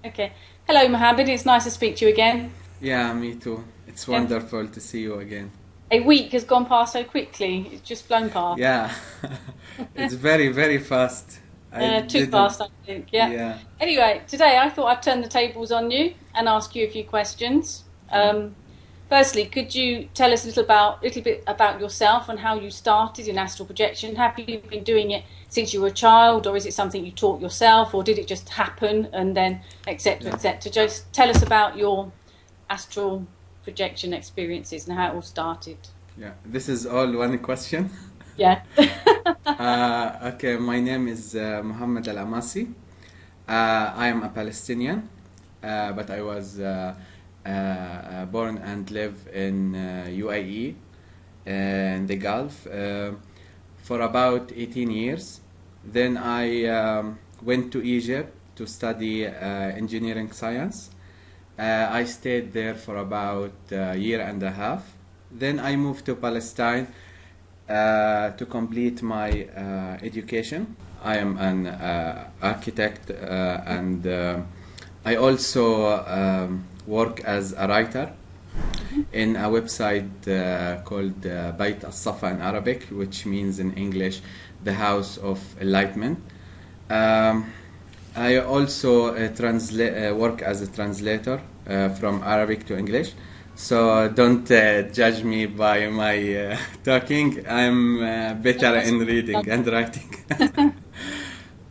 Okay. Hello, Mohammed. It's nice to speak to you again. Yeah, me too. It's Yeah. wonderful to see you again. A week has gone past so quickly. It's just flown past. Yeah, it's very, very fast. I Too didn't, fast, I think. Yeah. yeah. Anyway, today I thought I'd turn the tables on you and ask you a few questions. Mm. Firstly, could you tell us little bit about yourself and how you started in astral projection? Have you been doing it since you were a child, or is it something you taught yourself, or did it just happen and then etc. Yeah, etc. Just tell us about your astral projection experiences and how it all started. yeah. This is all one question. Yeah. Okay, my name is Muhammad Al Amasi. I am a Palestinian, but I was born and live in UAE in the Gulf for about 18 years. Then I went to Egypt to study engineering science. I stayed there for about a year and a half. Then I moved to Palestine to complete my education. I am an architect and I also work as a writer in a website called Bayt al-Safa in Arabic, which means in English the House of Enlightenment. Um, I also work as a translator from Arabic to English. So don't judge me by my talking. I'm better in reading and writing.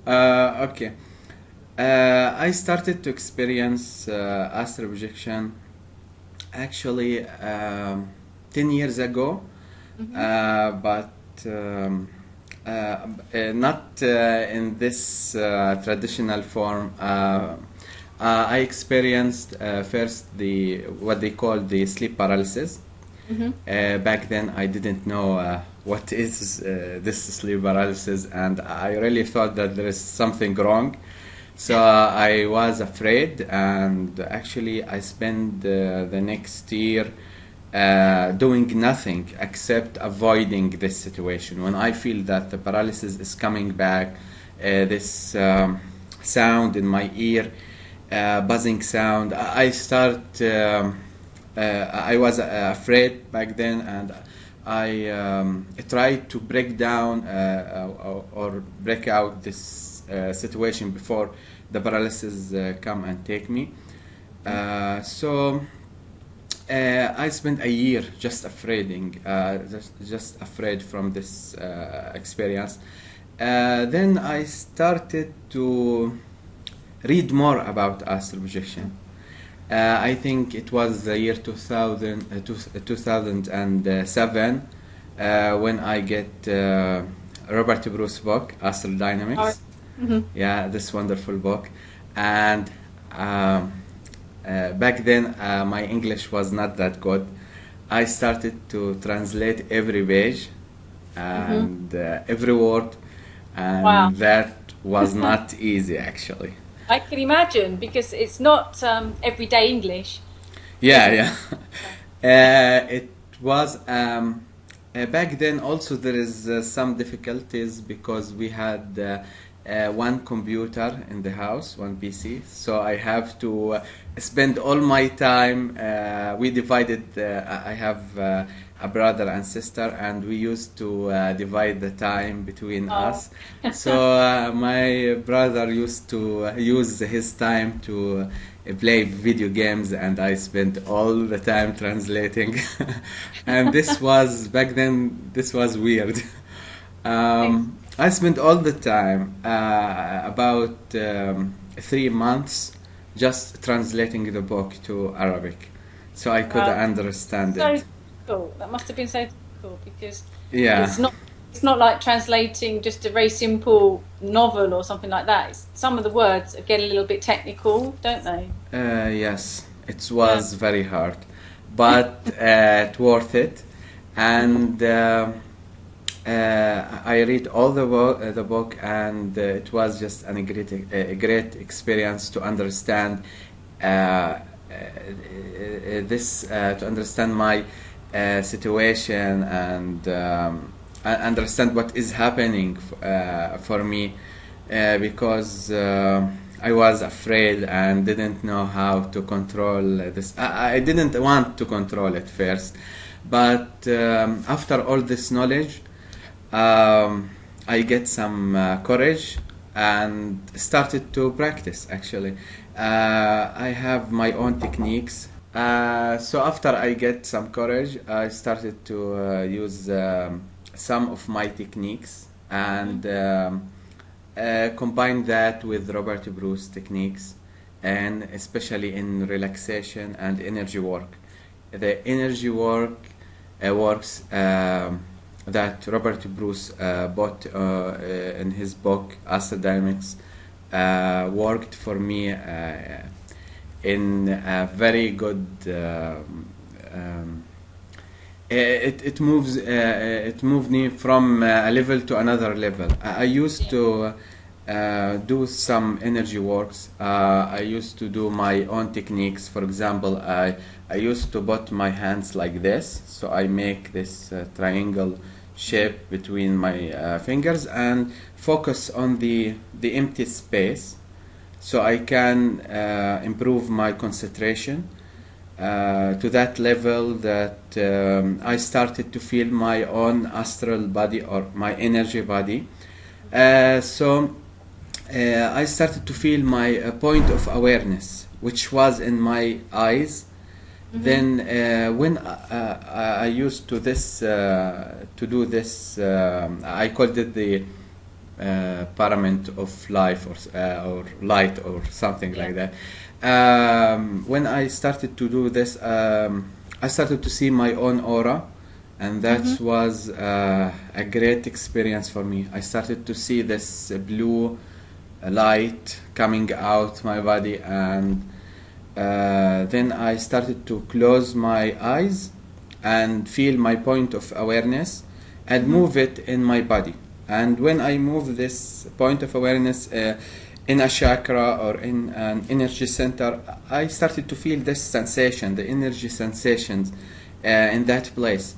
Okay. I started to experience astral projection actually 10 years ago, but not in this traditional form. I experienced first the what they call the sleep paralysis. Back then, I didn't know what is this sleep paralysis, and I really thought that there is something wrong. So I was afraid, and actually, I spent the next year doing nothing except avoiding this situation. When I feel that the paralysis is coming back, this sound in my ear, buzzing sound, I start. I was afraid back then, and I tried to break down or break out this situation before the paralysis come and take me. So I spent a year just just afraid from this experience. Then I started to read more about astral projection. I think it was the year 2007 when I get Robert Bruce book, Astral Oh, Dynamics. mhm. Yeah, this wonderful book. And back then, my English was not that good. I started to translate every page and every word, Wow. and that was not easy actually. I can imagine because it's not everyday English, is Yeah, it? yeah. It was back then. Also, there is some difficulties because we had one computer in the house, one PC. So I have to spend all my time. We divided. I have a brother and sister, and we used to divide the time between Oh, us. So my brother used to use his time to play video games, and I spent all the time translating. And this was back then. This was weird. I spent all the time, about 3 months, just translating the book to Arabic, so I could wow. understand So it. difficult. That must have been so difficult because Yeah, it's not it's not like translating just a very simple novel or something like that. Some of the words get a little bit technical, don't they? yes, it Yeah. was very hard, but it worth it. And I read all the book, and it was just a great experience to understand this, to understand my situation, and understand what is happening for me, because I was afraid and didn't know how to control this. I didn't want to control it first, but after all this knowledge, I get some courage and started to practice. Actually, I have my own techniques. So after I get some courage, I started to use some of my techniques and combine that with Robert Bruce techniques, and especially in relaxation and energy work. The energy work works that Robert Bruce bought in his book Astral Dynamics worked for me in a very good. It moved me from a level to another level. I used to do some energy works. I used to do my own techniques. For example, I used to put my hands like this, so I make this triangle shape between my fingers and focus on the empty space, so I can improve my concentration to that level that I started to feel my own astral body or my energy body. So I started to feel my point of awareness, which was in my eyes. Then when I used to do this, I called it the parament of life or light or something like that. When I started to do this, I started to see my own aura, and that was a great experience for me. I started to see this blue light coming out my body, and then I started to close my eyes and feel my point of awareness and move it in my body. And when I move this point of awareness in a chakra or in an energy center, I started to feel this sensation, the energy sensations in that place.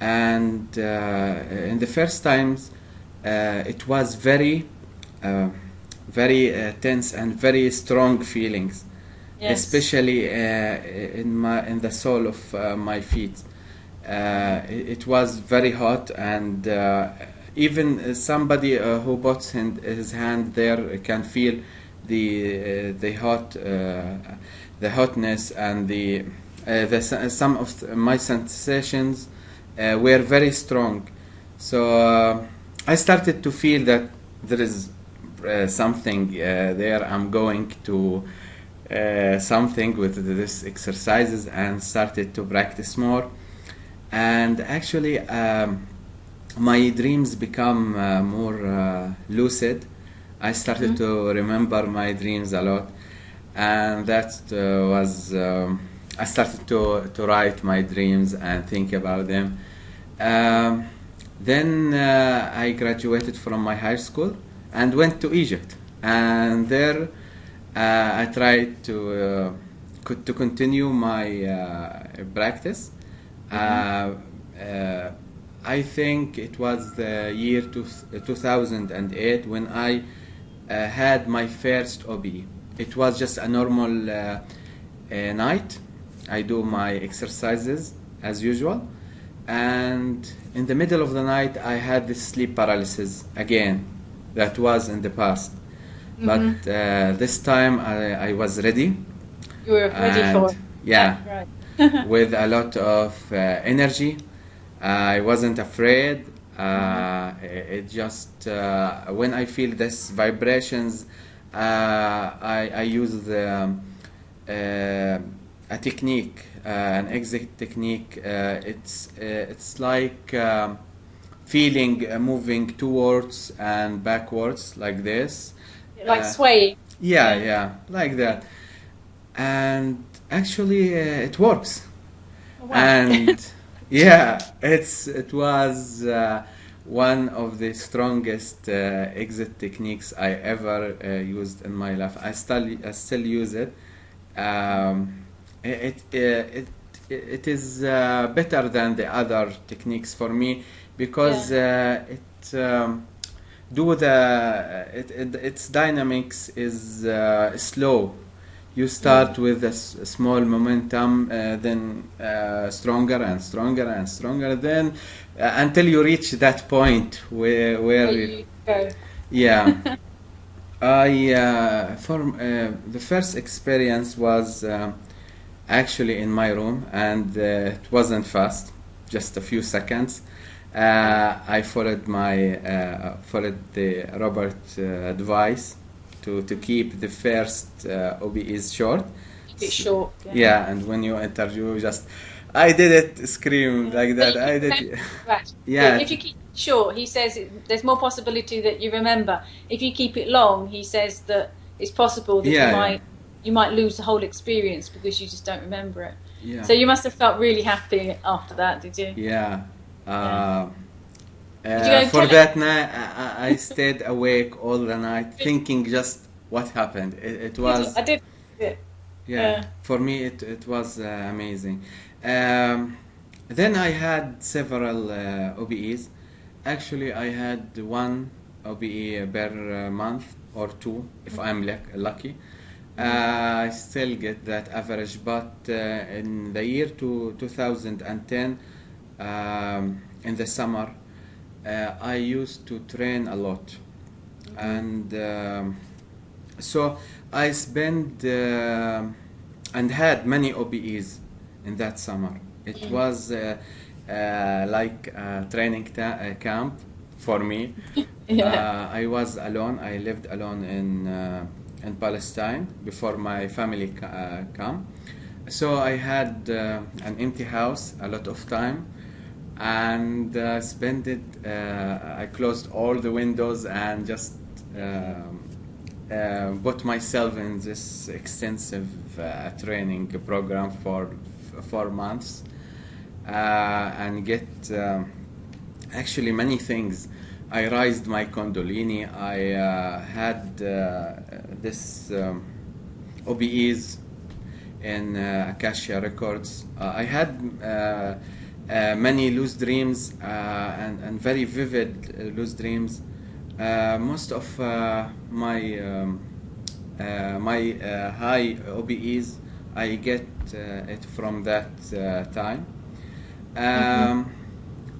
And in the first times, it was very tense and very strong feelings, especially in the sole of my feet. It was very hot, and even somebody who puts his hand there can feel the hotness, and some of my sensations were very strong. So I started to feel that there is something there. I'm going to something with this exercises, and started to practice more. And actually, my dreams become more lucid. I started to remember my dreams a lot, and that was I started to write my dreams and think about them. Then I graduated from my high school and went to Egypt, and there I tried to continue my practice. I think it was the year 2008 when I had my first OB. It was just a normal night. I do my exercises as usual, and in the middle of the night I had this sleep paralysis again. That was in the past, but this time I was ready. You were ready for it. Yeah, right. With a lot of energy. I wasn't afraid. It just when I feel this vibrations, I use a technique, an exit technique. It's like feeling moving towards and backwards like this, like swaying. Yeah, like that. And actually, it works. Oh, wow. And yeah, it was one of the strongest exit techniques I ever used in my life. I still use it. It is better than the other techniques for me, because do its dynamics is slow. You start with a small momentum, then stronger and stronger and stronger, then until you reach that point where you go. yeah. The first experience was actually in my room, and it wasn't fast, just a few seconds. I followed the Robert advice to keep the first OBEs short. It's short. Yeah, and when you enter, you just, I did it, scream like that. I did. Yeah. If you keep it short, he says there's more possibility that you remember. If you keep it long, he says that it's possible that you might lose the whole experience because you just don't remember it. Yeah. So you must have felt really happy after that, did you? Yeah. Did you for that night, I stayed awake all the night thinking just what happened. It was. I did. Yeah. For me, it was amazing. Then I had several OBEs. Actually, I had one OBE per month or two if I'm lucky. I still get that average, but in the year 2010, in the summer, I used to train a lot, and so I spent and had many OBEs in that summer. It was like a training camp for me. I was alone. I lived alone in Palestine before my family come. So I had an empty house, a lot of time, and spent it. I closed all the windows and just put myself in this extensive training program for 4 months and get actually many things. I raised my Kundalini. I had this OBEs in Akasha Records. I had many loose dreams and very vivid loose dreams. Most of my high OBEs, I get it from that time.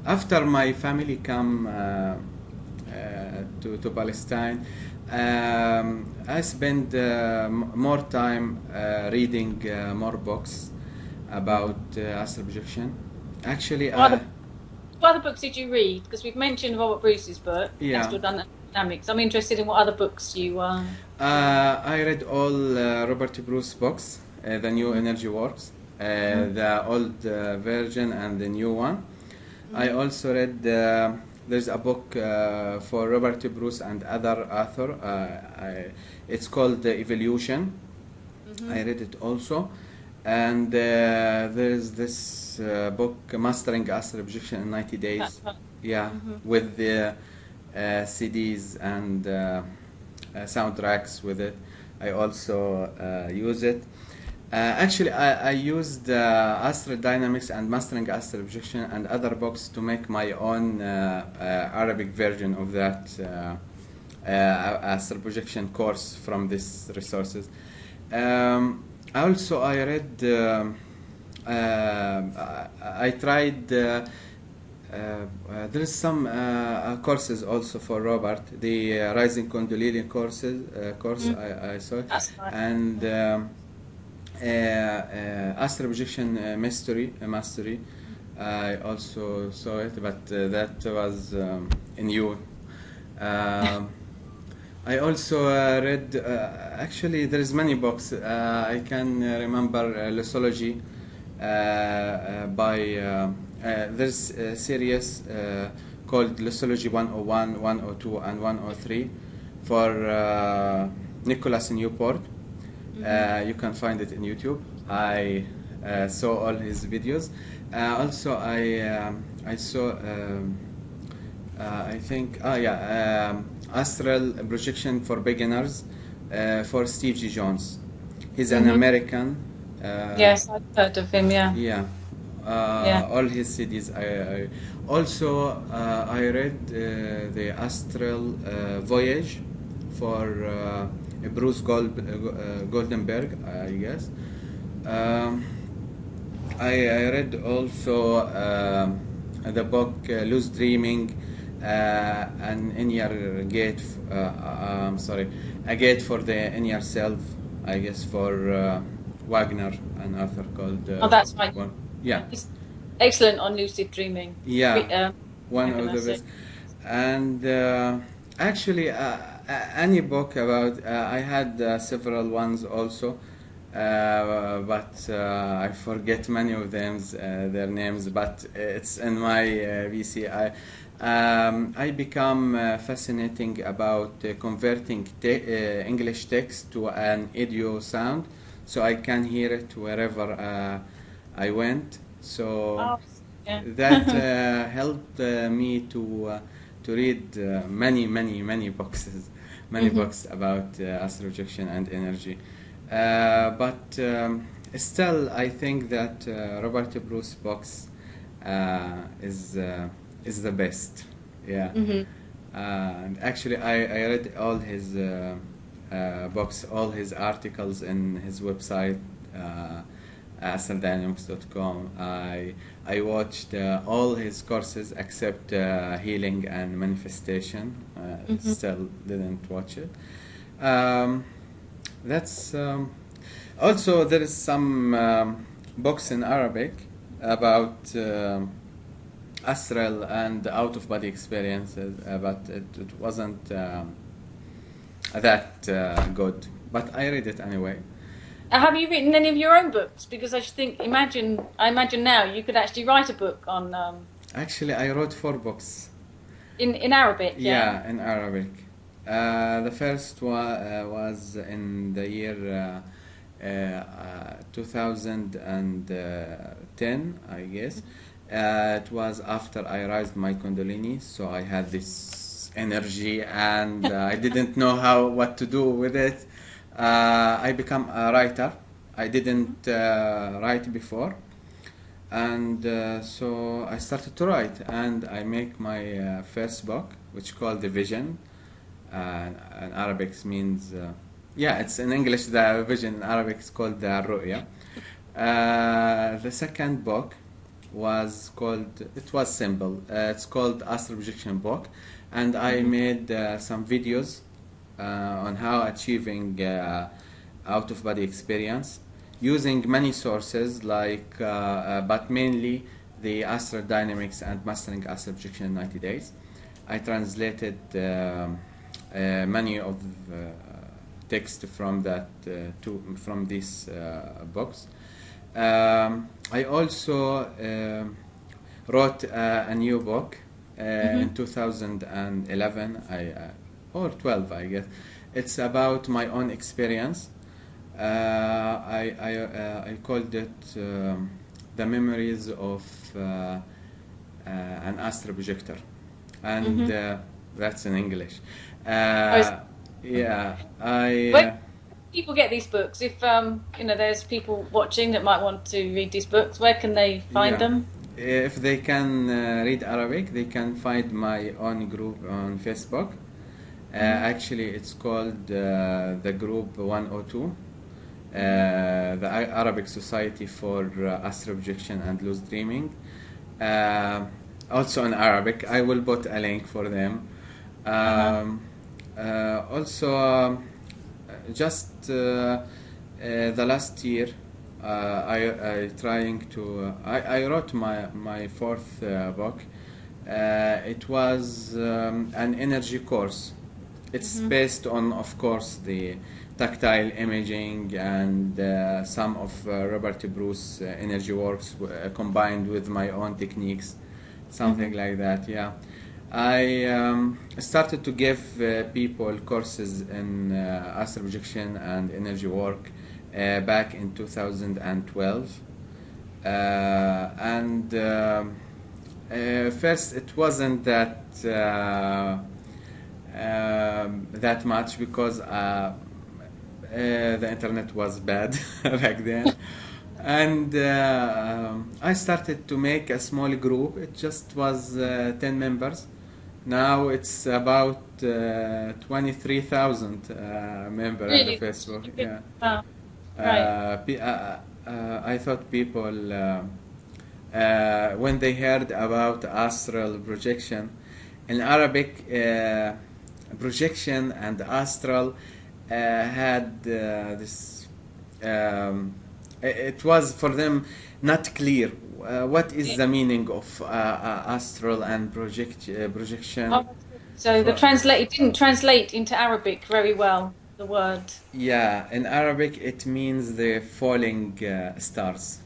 After my family come to Palestine, I spend more time reading more books about astral projection. Actually, what other books did you read? Because we've mentioned Robert Bruce's book, Astral Dynamics. I'm interested in what other books you... I read all Robert Bruce books, the New Energy Works, the old version and the new one. I also read, there's a book for Robert Bruce and other author. It's called Evolution. I read it also. And there's this book, Mastering Astral Projection in 90 Days. With the CDs and soundtracks with it. I also use it. Actually, I used Astral Dynamics and Mastering Astral Projection and other books to make my own Arabic version of that Astral Projection course from these resources. Also, I read, I tried, there is some courses also for Robert, the Rising Kundalini course I saw it. And Astral Projection Mastery, I also saw it, but that was in you. I also read, actually there is many books. I can remember Lysology by, there's a series called Lysology 101, 102 and 103 for Nicholas Newport. You can find it in YouTube. I saw all his videos. Also, I saw, I think, Astral Projection for Beginners for Steve G. Jones. He's an American. Yes, I've heard of him, Yeah. All his CDs. I also I read the Astral Voyage for Bruce Goldenberg, I guess. I read also the book Loose Dreaming, an inner gate. A gate for the inner self, I guess, for Wagner, an author called. That's right. Yeah. It's excellent on lucid dreaming. Yeah, one of the best. And actually, any book about, I had several ones also, but I forget many of them, their names, but it's in my VC. I become fascinating about converting English text to an audio sound, so I can hear it wherever I went. So that helped me to read many books about astral projection and energy. But still, I think that Robert Bruce books is the best. Yeah. And actually, I read all his books, all his articles in his website, astraldynamics.com. I watched all his courses except healing and manifestation. Still didn't watch it. That's also, there is some books in Arabic about astral and out of body experiences, but it wasn't that good. But I read it anyway. Have you written any of your own books? Because I imagine now you could actually write a book on. Actually, I wrote 4 books. In Arabic. Yeah, in Arabic. The first one was in the year 2010, I guess. It was after I raised my Kundalini, so I had this energy and I didn't know what to do with it. I became a writer. I didn't write before, and so I started to write, and I make my first book, which called The Vision. In Arabic means, it's in English, the vision. In Arabic is called the Ru'ya. The second book was simple. It's called Astral Projection Book, and I made some videos on how achieving out-of-body experience using many sources, but mainly the Astral Dynamics and Mastering Astral Projection in 90 Days. I translated many of text from these books. I also wrote a new book in 2011 or 12, I guess. It's about my own experience. I called it The Memories of an Astral Projector, and that's in English. Where people get these books? If there's people watching that might want to read these books, where can they find them? If they can read Arabic, they can find my own group on Facebook. Actually, it's called the Group 102, the Arabic Society for Astral Projection and Lucid Dreaming. Also in Arabic. I will put a link for them. Also, just the last year, I wrote my 4th book. It was an energy course. It's based on, of course, the tactile imaging and some of Robert Bruce energy works combined with my own techniques, something like that. Yeah, I started to give people courses in astral projection and energy work back in 2012, and first it wasn't that much because the internet was bad back then. And I started to make a small group. It just was 10 members. Now it's about 23,000 members on the Really? Facebook. Yeah. Wow. Right. I thought people, when they heard about astral projection, in Arabic, projection and astral had this. It was for them not clear. What is the meaning of astral and projection? Oh, so the it didn't translate into Arabic very well, the word. Yeah, in Arabic it means the falling stars,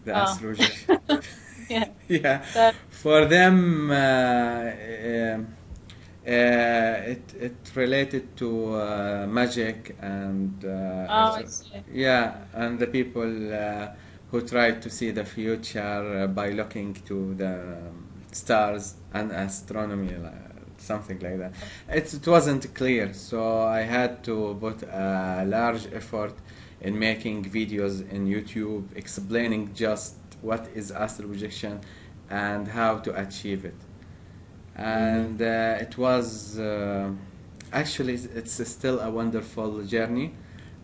the astral projection. Yeah. Yeah, So, for them it related to magic and I see. yeah, and the people who try to see the future by looking to the stars and astronomy, something like that. It wasn't clear, so I had to put a large effort in making videos in YouTube explaining just what is astral projection and how to achieve it. And it was actually it's still a wonderful journey.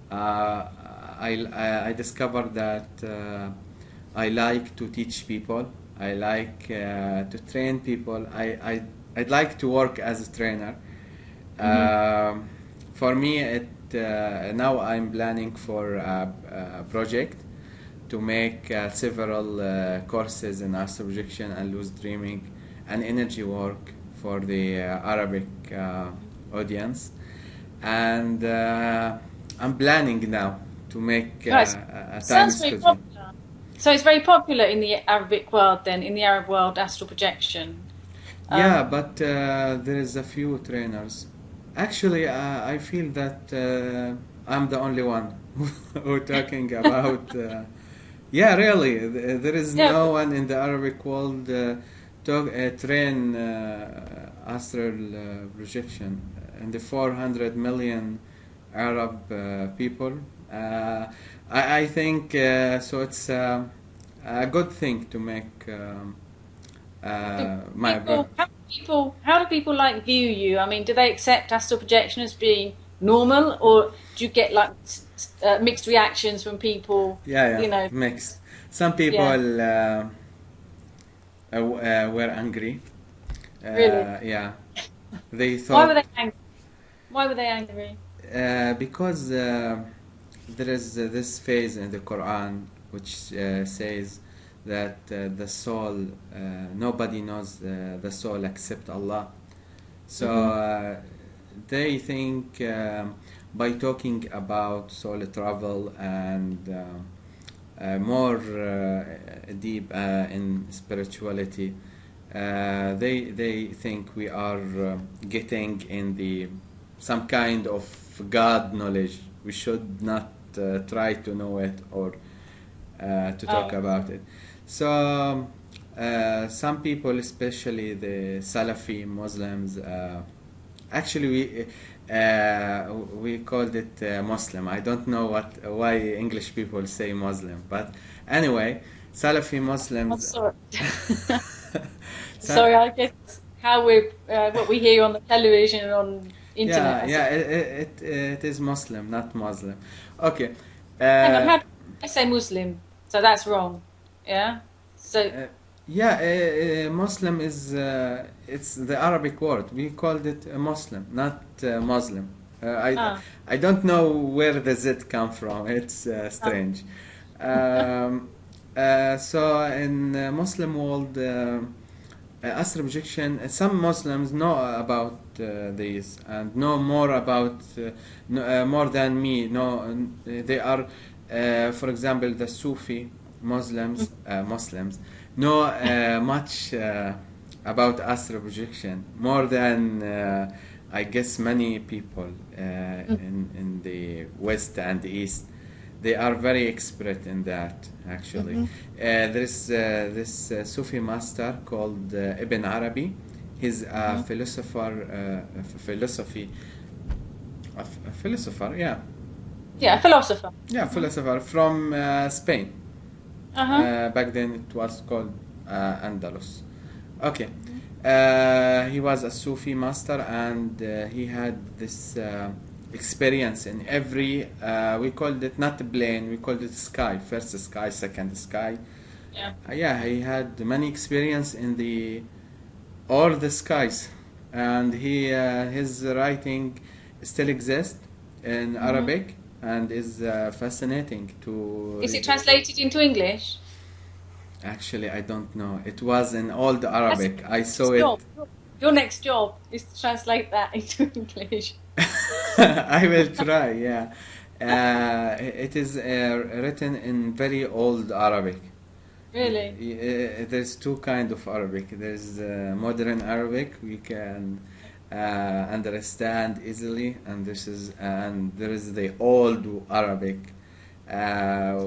I discovered that I like to teach people. I like to train people. I'd like to work as a trainer. For me, now I'm planning for a project to make several courses in astral projection and lucid dreaming and energy work for the Arabic audience, and I'm planning now to make a time sounds very schedule. popular. So it's very popular in the Arabic world then, in the Arab world, astral projection. Yeah, but there is a few trainers. Actually, I feel that I'm the only one who talking about. Yeah, really, there is no one in the Arabic world train astral projection. And the 400 million Arab people. I think so. It's a good thing to make. How do people like view you? I mean, do they accept astral projection as being normal, or do you get like mixed reactions from people? Yeah, you know, mixed. Some people were angry. Really? Yeah, they thought. Why were they angry? Why were they angry? Because there is this phase in the Quran which says that the soul, nobody knows the soul except Allah. So they think by talking about soul travel and more deep in spirituality, they think we are getting in the some kind of God knowledge. We should not try to know it or to talk about it. So some people, especially the Salafi Muslims, actually we called it Muslim. I don't know why English people say Muslim, but anyway, Salafi Muslims. Oh, sorry. Sorry, I guess how we what we hear on the television and on internet. Yeah, it is Muslim, not Muslim. Okay. Hang on, how do I say Muslim? So that's wrong. Yeah. So. Muslim is it's the Arabic word. We called it a Muslim, not Muslim. I don't know where the Z come from. It's strange. So in Muslim world, astral projection. Some Muslims know about these and know more about more than me. No, they are, for example, the Sufi Muslims. Muslims know much about astral projection more than I guess many people in the West and the East. They are very expert in that, actually. There is this Sufi master called Ibn Arabi. He's a philosopher, Yeah, a philosopher. Yeah, philosopher from Spain. Back then it was called Andalus. Okay. He was a Sufi master, and he had this experience in every, we called it not a plane, we called it sky, first sky, second sky. Yeah, he had many experience in all the skies, and his writing still exists in Arabic and is fascinating to. Is it translated into English? Actually, I don't know. It was in old Arabic. I saw it. it. Your next job is to translate that into English. I will try. Yeah, it is written in very old Arabic. Really? There's two kind of Arabic. There's modern Arabic we can understand easily, and there is the old Arabic,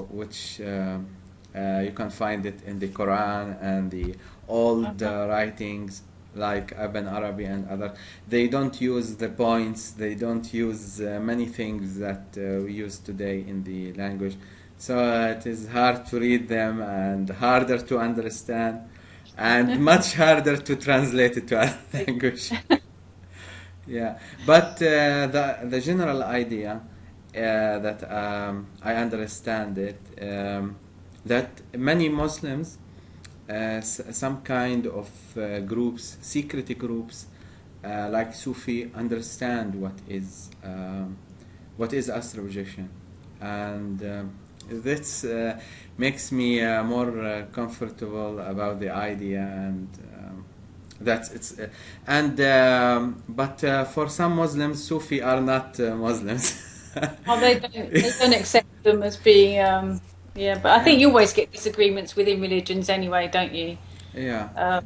which you can find it in the Quran and the old writings like Ibn Arabi and other. They don't use the points. They don't use many things that we use today in the language. So it is hard to read them and harder to understand and much harder to translate it to other language. Yeah, but the general idea that I understand it, that many Muslims, some kind of groups, secret groups, like Sufi, understand what is astral projection, and this makes me more comfortable about the idea, and that's it's but for some Muslims, Sufi are not Muslims. Oh, they don't accept them as being yeah, but I think you always get disagreements within religions anyway, don't you? Yeah.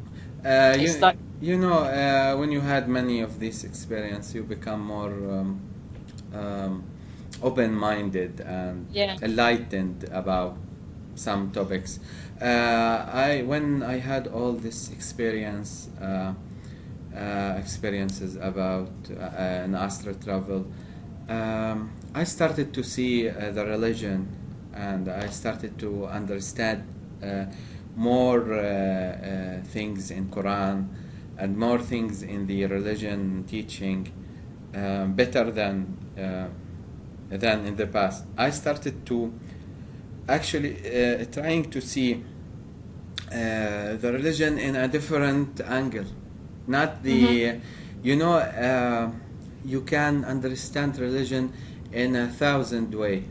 You know, when you had many of these experiences, you become more open-minded and enlightened about some topics. When I had all this experiences about an astral travel, I started to see the religion, and I started to understand more things in Quran and more things in the religion teaching better than in the past. I started to actually trying to see the religion in a different angle, not the you can understand religion in 1,000 ways.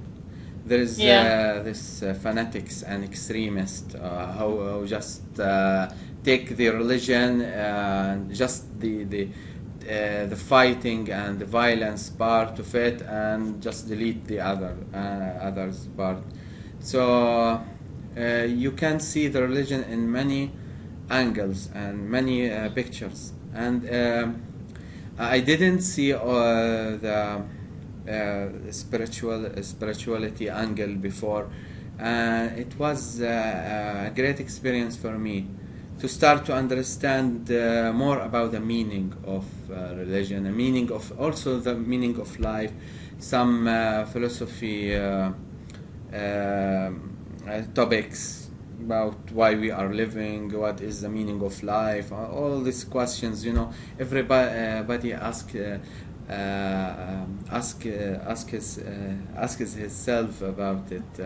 There's this fanatics and extremists who just take the religion and just the fighting and the violence part of it, and just delete the others part. So you can see the religion in many angles and many pictures, and I didn't see the spirituality angle before. It was a great experience for me to start to understand more about the meaning of religion, the meaning of also the meaning of life, some philosophy topics about why we are living, what is the meaning of life, all these questions. You know, everybody asks himself about it.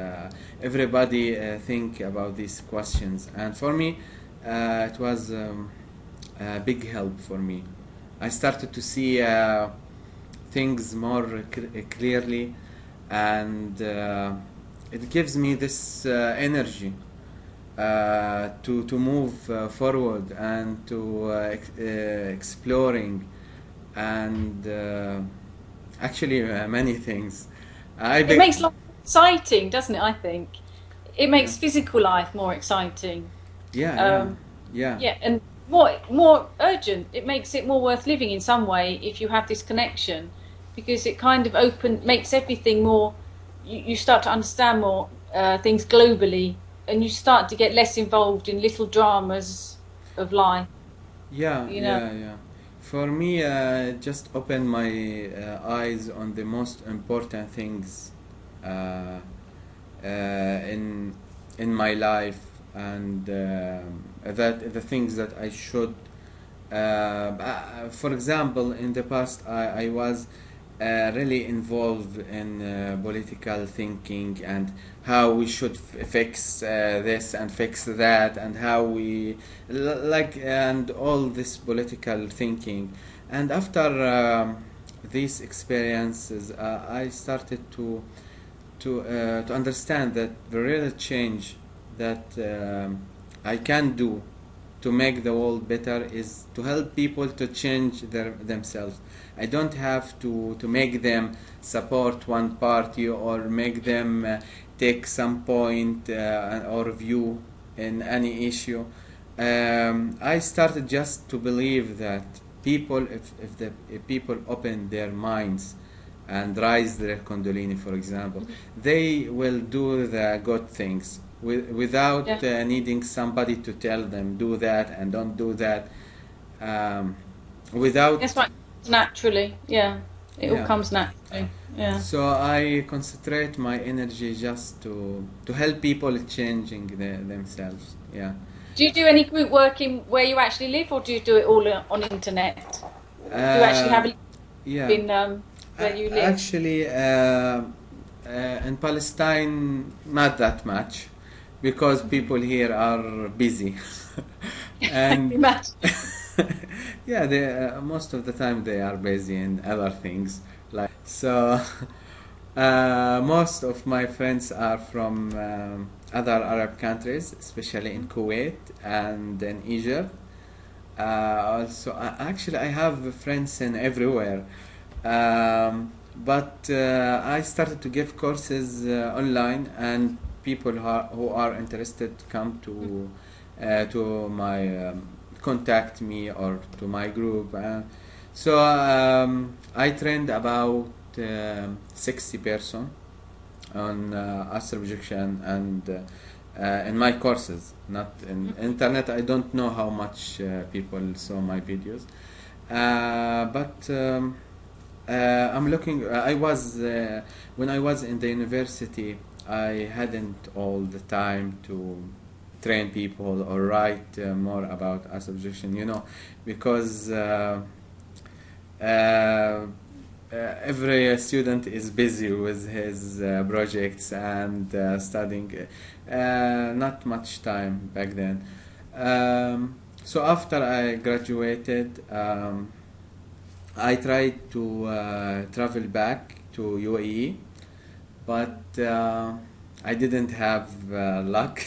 Everybody think about these questions, and for me, it was a big help for me. I started to see things more clearly, and it gives me this energy to move forward and to exploring, and actually many things. It makes life exciting, doesn't it? I think it makes physical life more exciting. Yeah, and more urgent. It makes it more worth living in some way if you have this connection, because it kind of makes everything more. You start to understand more things globally, and you start to get less involved in little dramas of life. Yeah. For me, just opened my eyes on the most important things in in my life, and that the things that I should. For example, in the past, I was really involved in political thinking and how we should fix this and fix that, and how we and all this political thinking. And after these experiences, I started to understand that the real change that I can do to make the world better is to help people to change themselves. I don't have to make them support one party or make them take some point or view in any issue. I started just to believe that people, if people open their minds and raise their kundalini, for example, they will do the good things without needing somebody to tell them do that and don't do that. Without that's right, naturally, it all comes naturally. So I concentrate my energy just to help people changing themselves. Do you do any group work in where you actually live, or do you do it all on internet? Do you actually have a in where you live? Actually, in Palestine, not that much, because people here are busy. And most of the time they are busy in other things. Most of my friends are from other Arab countries, especially in Kuwait and in Egypt. Also, actually, I have friends in everywhere. But I started to give courses online, and people who are interested come to my contact me or to my group. So I trained about 60 person on astral projection, and in my courses, not in internet. I don't know how much people saw my videos, but I'm looking. I was when I was in the university, I hadn't all the time to train people or write more about astral projection, because every student is busy with his projects and studying. Not much time back then. So after I graduated, I tried to travel back to UAE, but I didn't have luck.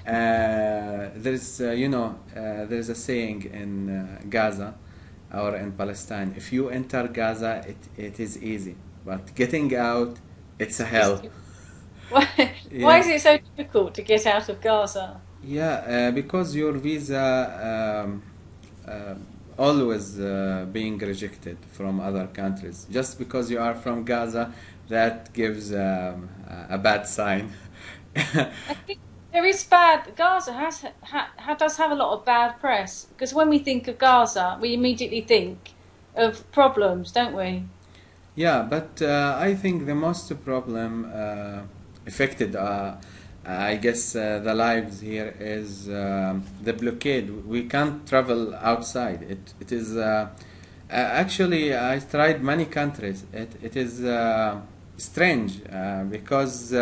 There's there's a saying in Gaza or in Palestine: if you enter Gaza, it is easy, but getting out, it's a hell. Why is it so difficult to get out of Gaza? Because your visa always being rejected from other countries. Just because you are from Gaza, that gives a bad sign. I think there is bad. Gaza does have a lot of bad press, because when we think of Gaza, we immediately think of problems, don't we? Yeah, but I think the most problem affected, I guess, the lives here is the blockade. We can't travel outside. It is actually, I tried many countries. It is strange because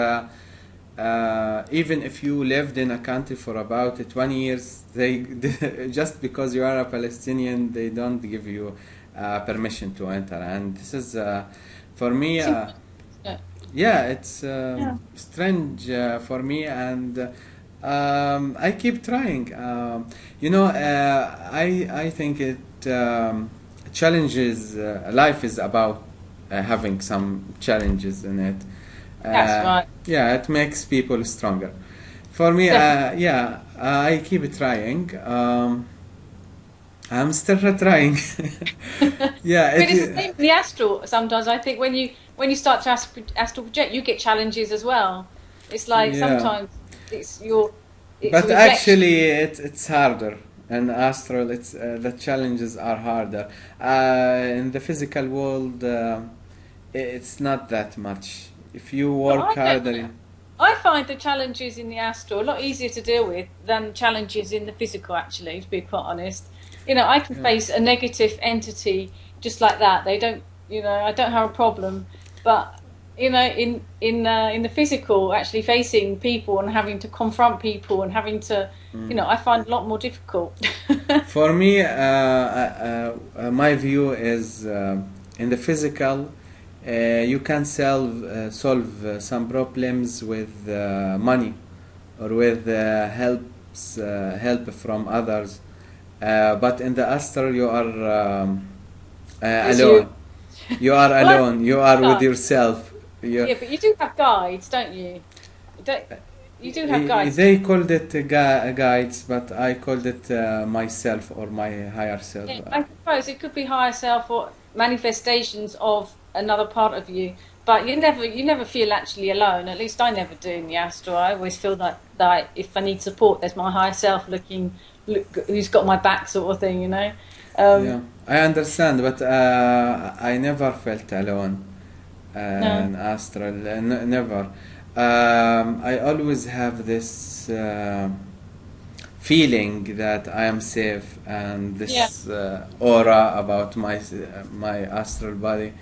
even if you lived in a country for about 20 years, they just because you are a Palestinian, they don't give you permission to enter. And this is for me. It's strange for me, and I keep trying. I think it challenges. Life is about having some challenges in it. That's right. Yeah, it makes people stronger. For me, I keep trying. I'm still trying. But it's the same with the astral. Sometimes I think when you start to astral project, you get challenges as well. It's like sometimes but actually, it's harder. And astral, the challenges are harder. In the physical world, it's not that much. If you work harder. I find the challenges in the astral a lot easier to deal with than challenges in the physical, actually, to be quite honest. I can face a negative entity just like that. They don't, I don't have a problem. But, in the physical, actually facing people and having to confront people and having to, I find a lot more difficult. For me, my view is in the physical, you can solve some problems with money or with help from others. But in the astral, you are alone. You are alone. You are with yourself. Yeah, but you do have guides, don't you? You do have guides. They called it guides, but I called it myself or my higher self. Yeah, I suppose it could be higher self or manifestations of another part of you, but you never feel actually alone. At least I never do in the astral. I always feel that if I need support, there's my higher self who's got my back, sort of thing. Yeah, I understand, but I never felt alone. In astral, never. I always have this feeling that I am safe, and this aura about my astral body.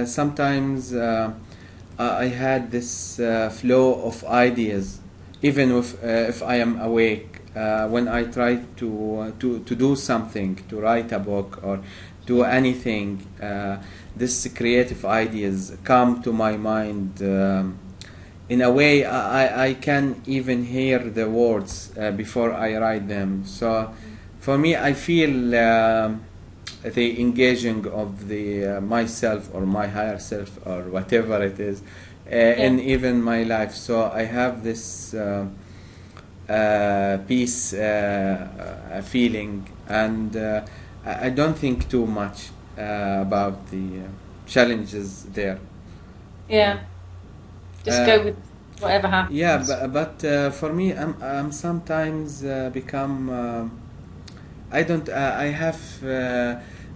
Sometimes I had this flow of ideas, even if I am awake. When I try to do something, to write a book or do anything, this creative ideas come to my mind. In a way, I can even hear the words before I write them. So, for me, I feel the engaging of the myself or my higher self or whatever it is in even my life. So I have this peace feeling, and I don't think too much about the challenges there. Yeah, just go with whatever happens. Yeah, but for me, I'm sometimes become. I don't. I have.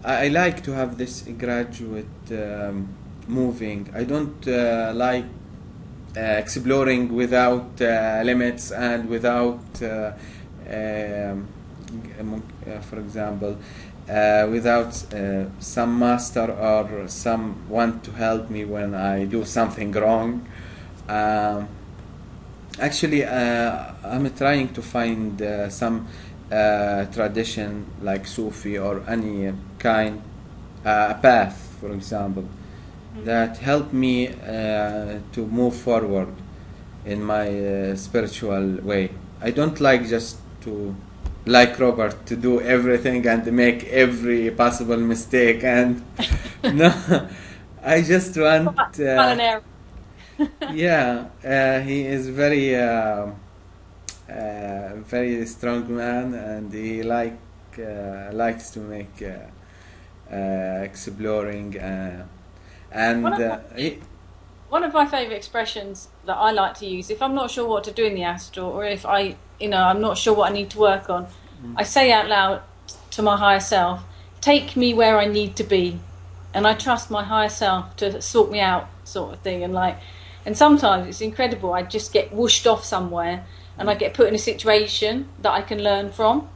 I like to have this graduate moving. I don't like exploring without limits and without, for example, without some master or someone to help me when I do something wrong. Actually, I'm trying to find some tradition like Sufi or any kind, a path, for example, that help me to move forward in my spiritual way. I don't like just to, like Robert, to do everything and make every possible mistake, and no, I just want he is very very strong man, and he likes to make exploring and one of my favourite expressions that I like to use if I'm not sure what to do in the astral, or if I'm not sure what I need to work on, I say out loud to my higher self, take me where I need to be, and I trust my higher self to sort me out, sort of thing. And sometimes it's incredible, I just get whooshed off somewhere and I get put in a situation that I can learn from.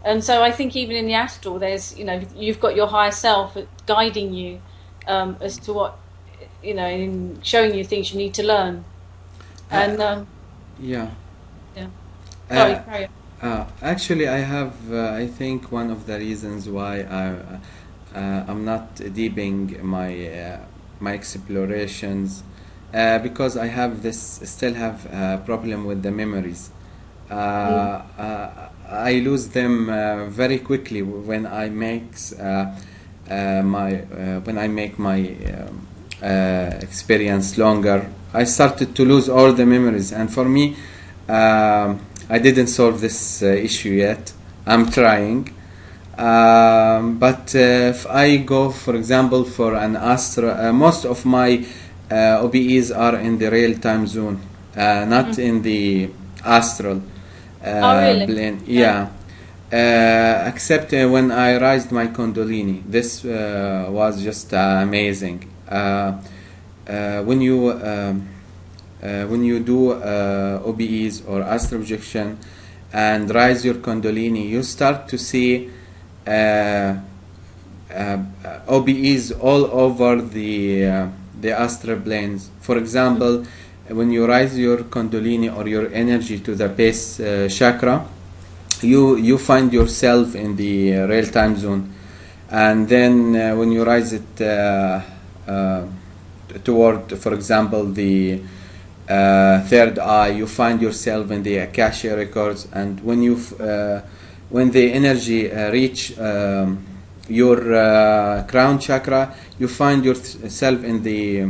And so I think even in the astral, there's, you've got your higher self guiding you as to what, in showing you things you need to learn. And sorry, carry on. Actually, I have, I think one of the reasons why I'm not deepening my explorations, because I have still have a problem with the memories. I lose them very quickly when I make my experience longer. I started to lose all the memories, and for me, I didn't solve this issue yet. I'm trying, but if I go, for example, for an astral, most of my OBEs are in the real time zone, not in the astral really? plane. Yeah. Except when I raised my Kundalini. This was just amazing. When you when you do OBEs or astral projection and rise your Kundalini, you start to see OBEs all over the astral planes. For example, when you rise your Kundalini or your energy to the base chakra, you find yourself in the real-time zone. And then when you rise it toward, for example, the third eye, you find yourself in the Akasha records. And when the energy reach your crown chakra, you find yourself in the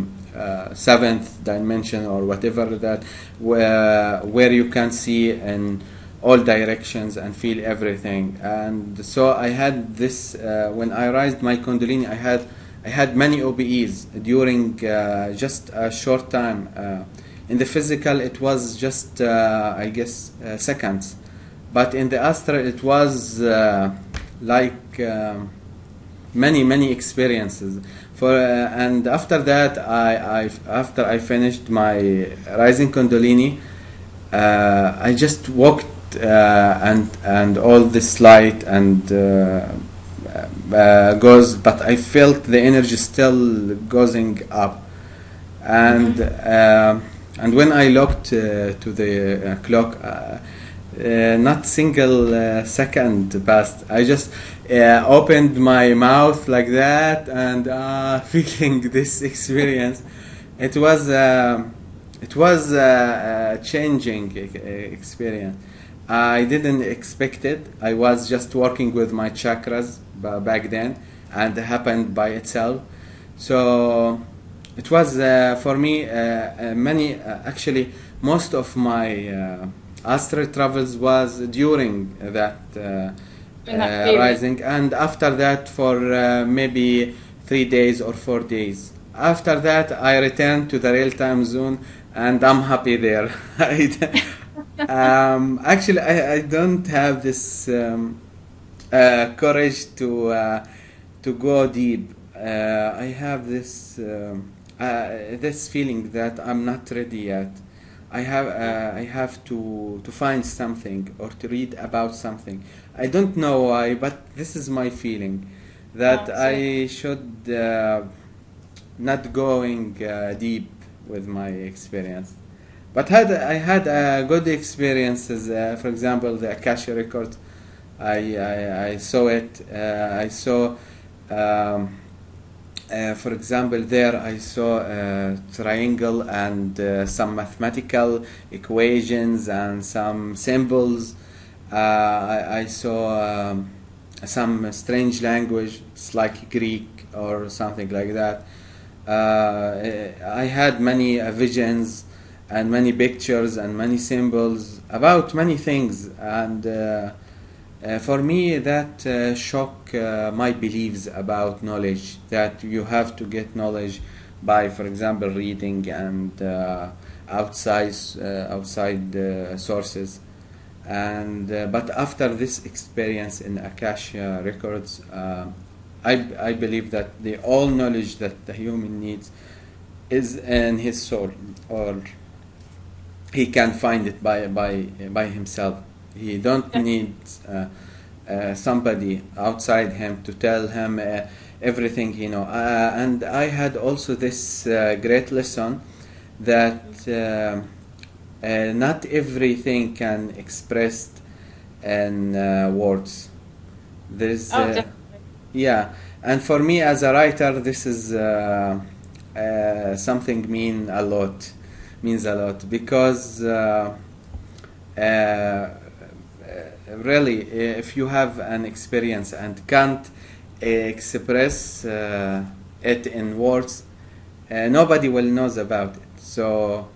seventh dimension or whatever that, where you can see in all directions and feel everything. And so I had this when I raised my Kundalini, I had many OBEs during just a short time. In the physical, it was just I guess seconds, but in the astral, it was like many experiences. And after that, after I finished my rising Kundalini, I just walked and all this light and goes, but I felt the energy still going up. And when I looked to the clock, not single second passed. I just opened my mouth like that and feeling this experience. It was a changing experience. I didn't expect it. I was just working with my chakras back then, and it happened by itself. So it was for me actually most of my astral travels was during that rising, and after that for maybe 3 days or 4 days. After that, I returned to the real-time zone, and I'm happy there. Actually, I don't have this courage to go deep. I have this this feeling that I'm not ready yet. I have to find something or to read about something. I don't know why, but this is my feeling that I should not going deep with my experience. But I had good experiences. For example, the Akasha record. I saw it. I saw. For example, there I saw a triangle and some mathematical equations and some symbols. I saw some strange language. It's like Greek or something like that. I had many visions and many pictures and many symbols about many things, and for me that shock my beliefs about knowledge, that you have to get knowledge by, for example, reading and outside sources. And but after this experience in Akasha records, I believe that the all knowledge that the human needs is in his soul, or he can find it by himself. He don't need somebody outside him to tell him everything he know. And I had also this great lesson that not everything can expressed in words. There's yeah, and for me as a writer, this is something means a lot, because really, if you have an experience and can't express it in words, nobody will knows about it. So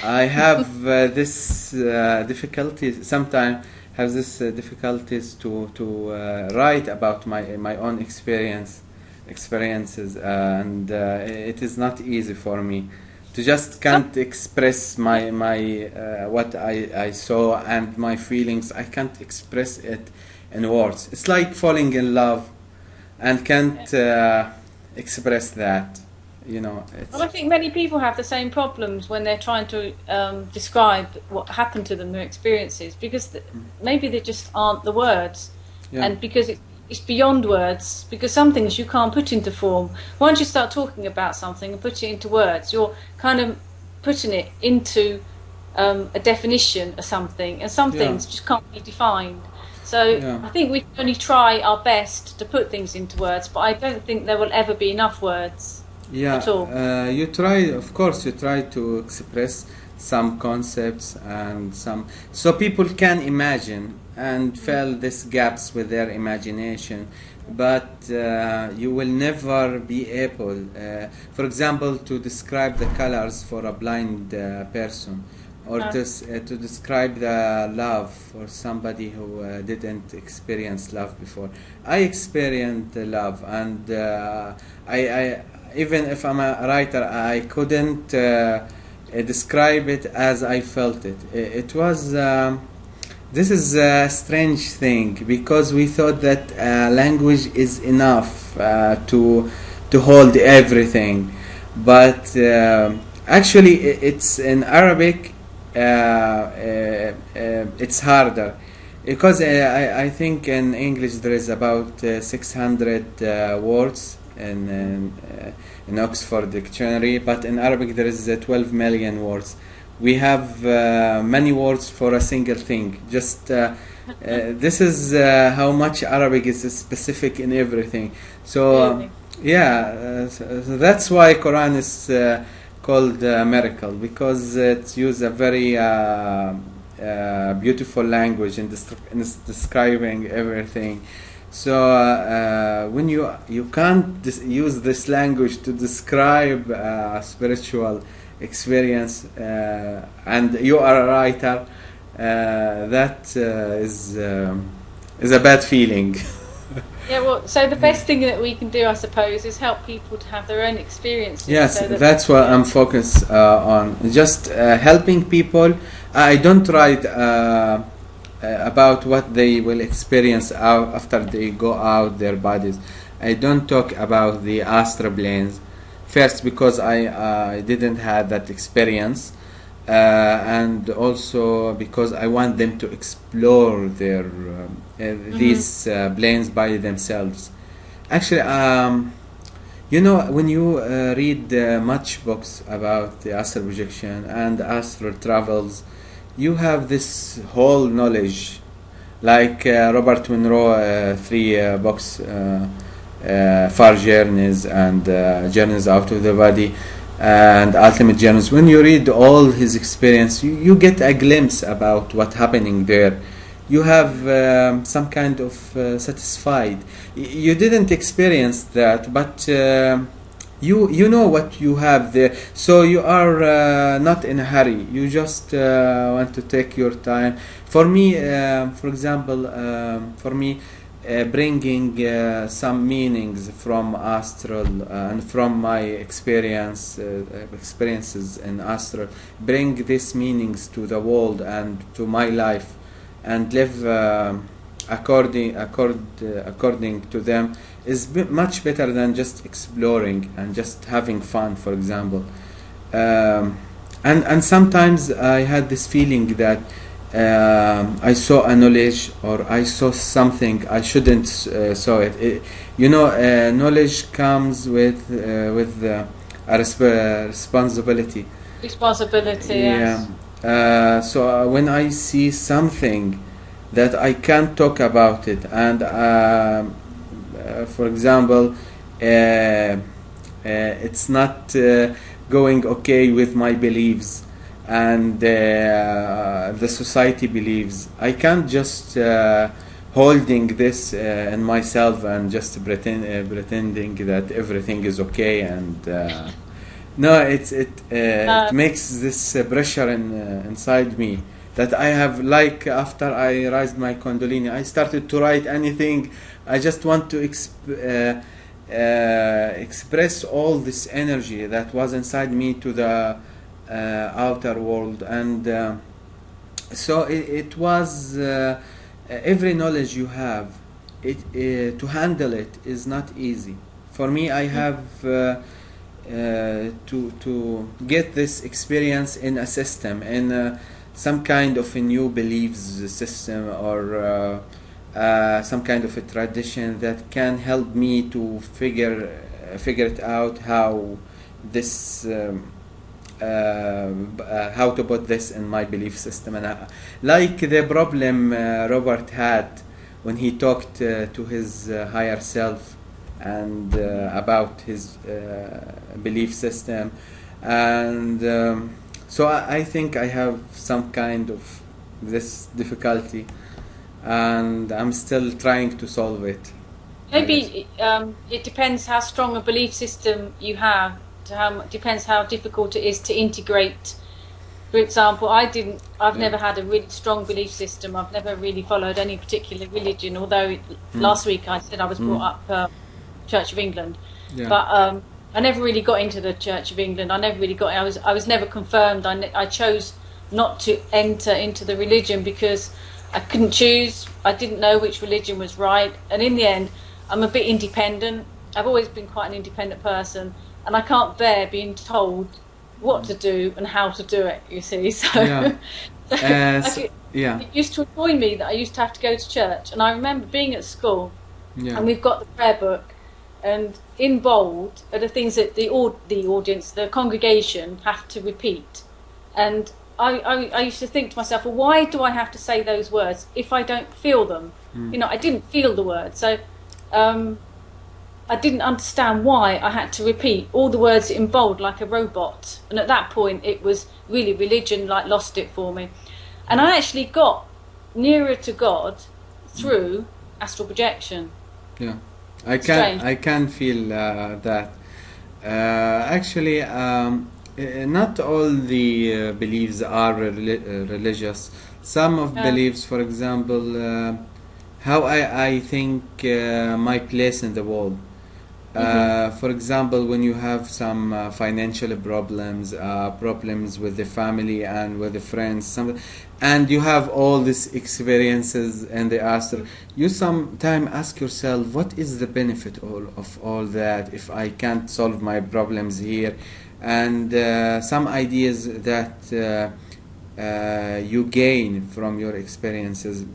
I have this difficulty sometimes. Have this difficulties to write about my own experiences, and it is not easy for me to just can't express my what I saw and my feelings. I can't express it in words. It's like falling in love and can't express that. Well, I think many people have the same problems when they're trying to describe what happened to them, their experiences, because maybe they just aren't the words, and because it's beyond words, because some things you can't put into form. Once you start talking about something and put it into words, you're kind of putting it into a definition of something, and some things just can't be defined. So I think we can only try our best to put things into words, but I don't think there will ever be enough words. You try, of course, you try to express some concepts and so people can imagine and fill these gaps with their imagination, but you will never be able, for example, to describe the colors for a blind person, or to describe the love for somebody who didn't experience love before. I experienced love, and I even if I'm a writer, I couldn't describe it as I felt it. It was this is a strange thing, because we thought that language is enough to hold everything, but actually it's in Arabic. It's harder, because I think in English there is about 600 words in Oxford Dictionary, but in Arabic there is 12 million words. We have many words for a single thing. Just this is how much Arabic is specific in everything. So so that's why Quran is called miracle, because it uses a very beautiful language in describing everything. So when you can't use this language to describe a spiritual experience, and you are a writer, that is a bad feeling. So the best thing that we can do, I suppose, is help people to have their own experiences. Yes, so that's what I'm focused on. Just helping people. I don't write about what they will experience after they go out their bodies. I don't talk about the astral planes. First, because I didn't have that experience, and also because I want them to explore their these planes by themselves. Actually, when you read much books about the astral projection and astral travels, you have this whole knowledge, like Robert Monroe, 3 books, Far Journeys and Journeys Out of the Body and Ultimate Journeys. When you read all his experience, you get a glimpse about what's happening there. You have some kind of satisfied. You didn't experience that, but you know what you have there, so you are not in a hurry. You just want to take your time. For me, for example, bringing some meanings from astral and from my experiences in astral, bring these meanings to the world and to my life, and live according to them, is much better than just exploring and just having fun, for example. And sometimes I had this feeling that I saw a knowledge, or I saw something I shouldn't saw it. Knowledge comes with a responsibility. Responsibility, yes. So when I see something that I can't talk about it, and for example, it's not going okay with my beliefs, and the society believes, I can't just holding this in myself and just pretending that everything is okay, and no, it makes this pressure inside me, that I have, like after I raised my Kundalini, I started to write anything. I just want to express all this energy that was inside me to the outer world, and so it was every knowledge you have, to handle it is not easy. For me, I have to get this experience in a system, in some kind of a new beliefs system, or some kind of a tradition that can help me to figure it out how this how to put this in my belief system. And like the problem Robert had when he talked to his higher self and about his belief system, and so I think I have some kind of this difficulty, and I'm still trying to solve it. Maybe it depends how strong a belief system you have. Depends how difficult it is to integrate. For example, I've never had a really strong belief system. I've never really followed any particular religion, although last week I said I was brought up Church of England. Yeah. But I never really got into the Church of England. I was never confirmed. I chose not to enter into the religion because I couldn't choose. I didn't know which religion was right. And in the end, I'm a bit independent. I've always been quite an independent person, and I can't bear being told what to do and how to do it, you see. So, it used to annoy me that I used to have to go to church. And I remember being at school, and we've got the prayer book, and in bold are the things that the audience, the congregation, have to repeat. And I used to think to myself, well, why do I have to say those words if I don't feel them? You know, I didn't feel the words. So I didn't understand why I had to repeat all the words in bold like a robot. And at that point, it was really religion, like, lost it for me. And I actually got nearer to God through astral projection. Yeah, I can feel that. Actually, not all the beliefs are religious. Some of beliefs, for example, how I think my place in the world. For example, when you have some financial problems, problems with the family and with the friends, and you have all these experiences in the astral, you sometimes ask yourself, what is the benefit of all that if I can't solve my problems here? And some ideas that you gain from your experiences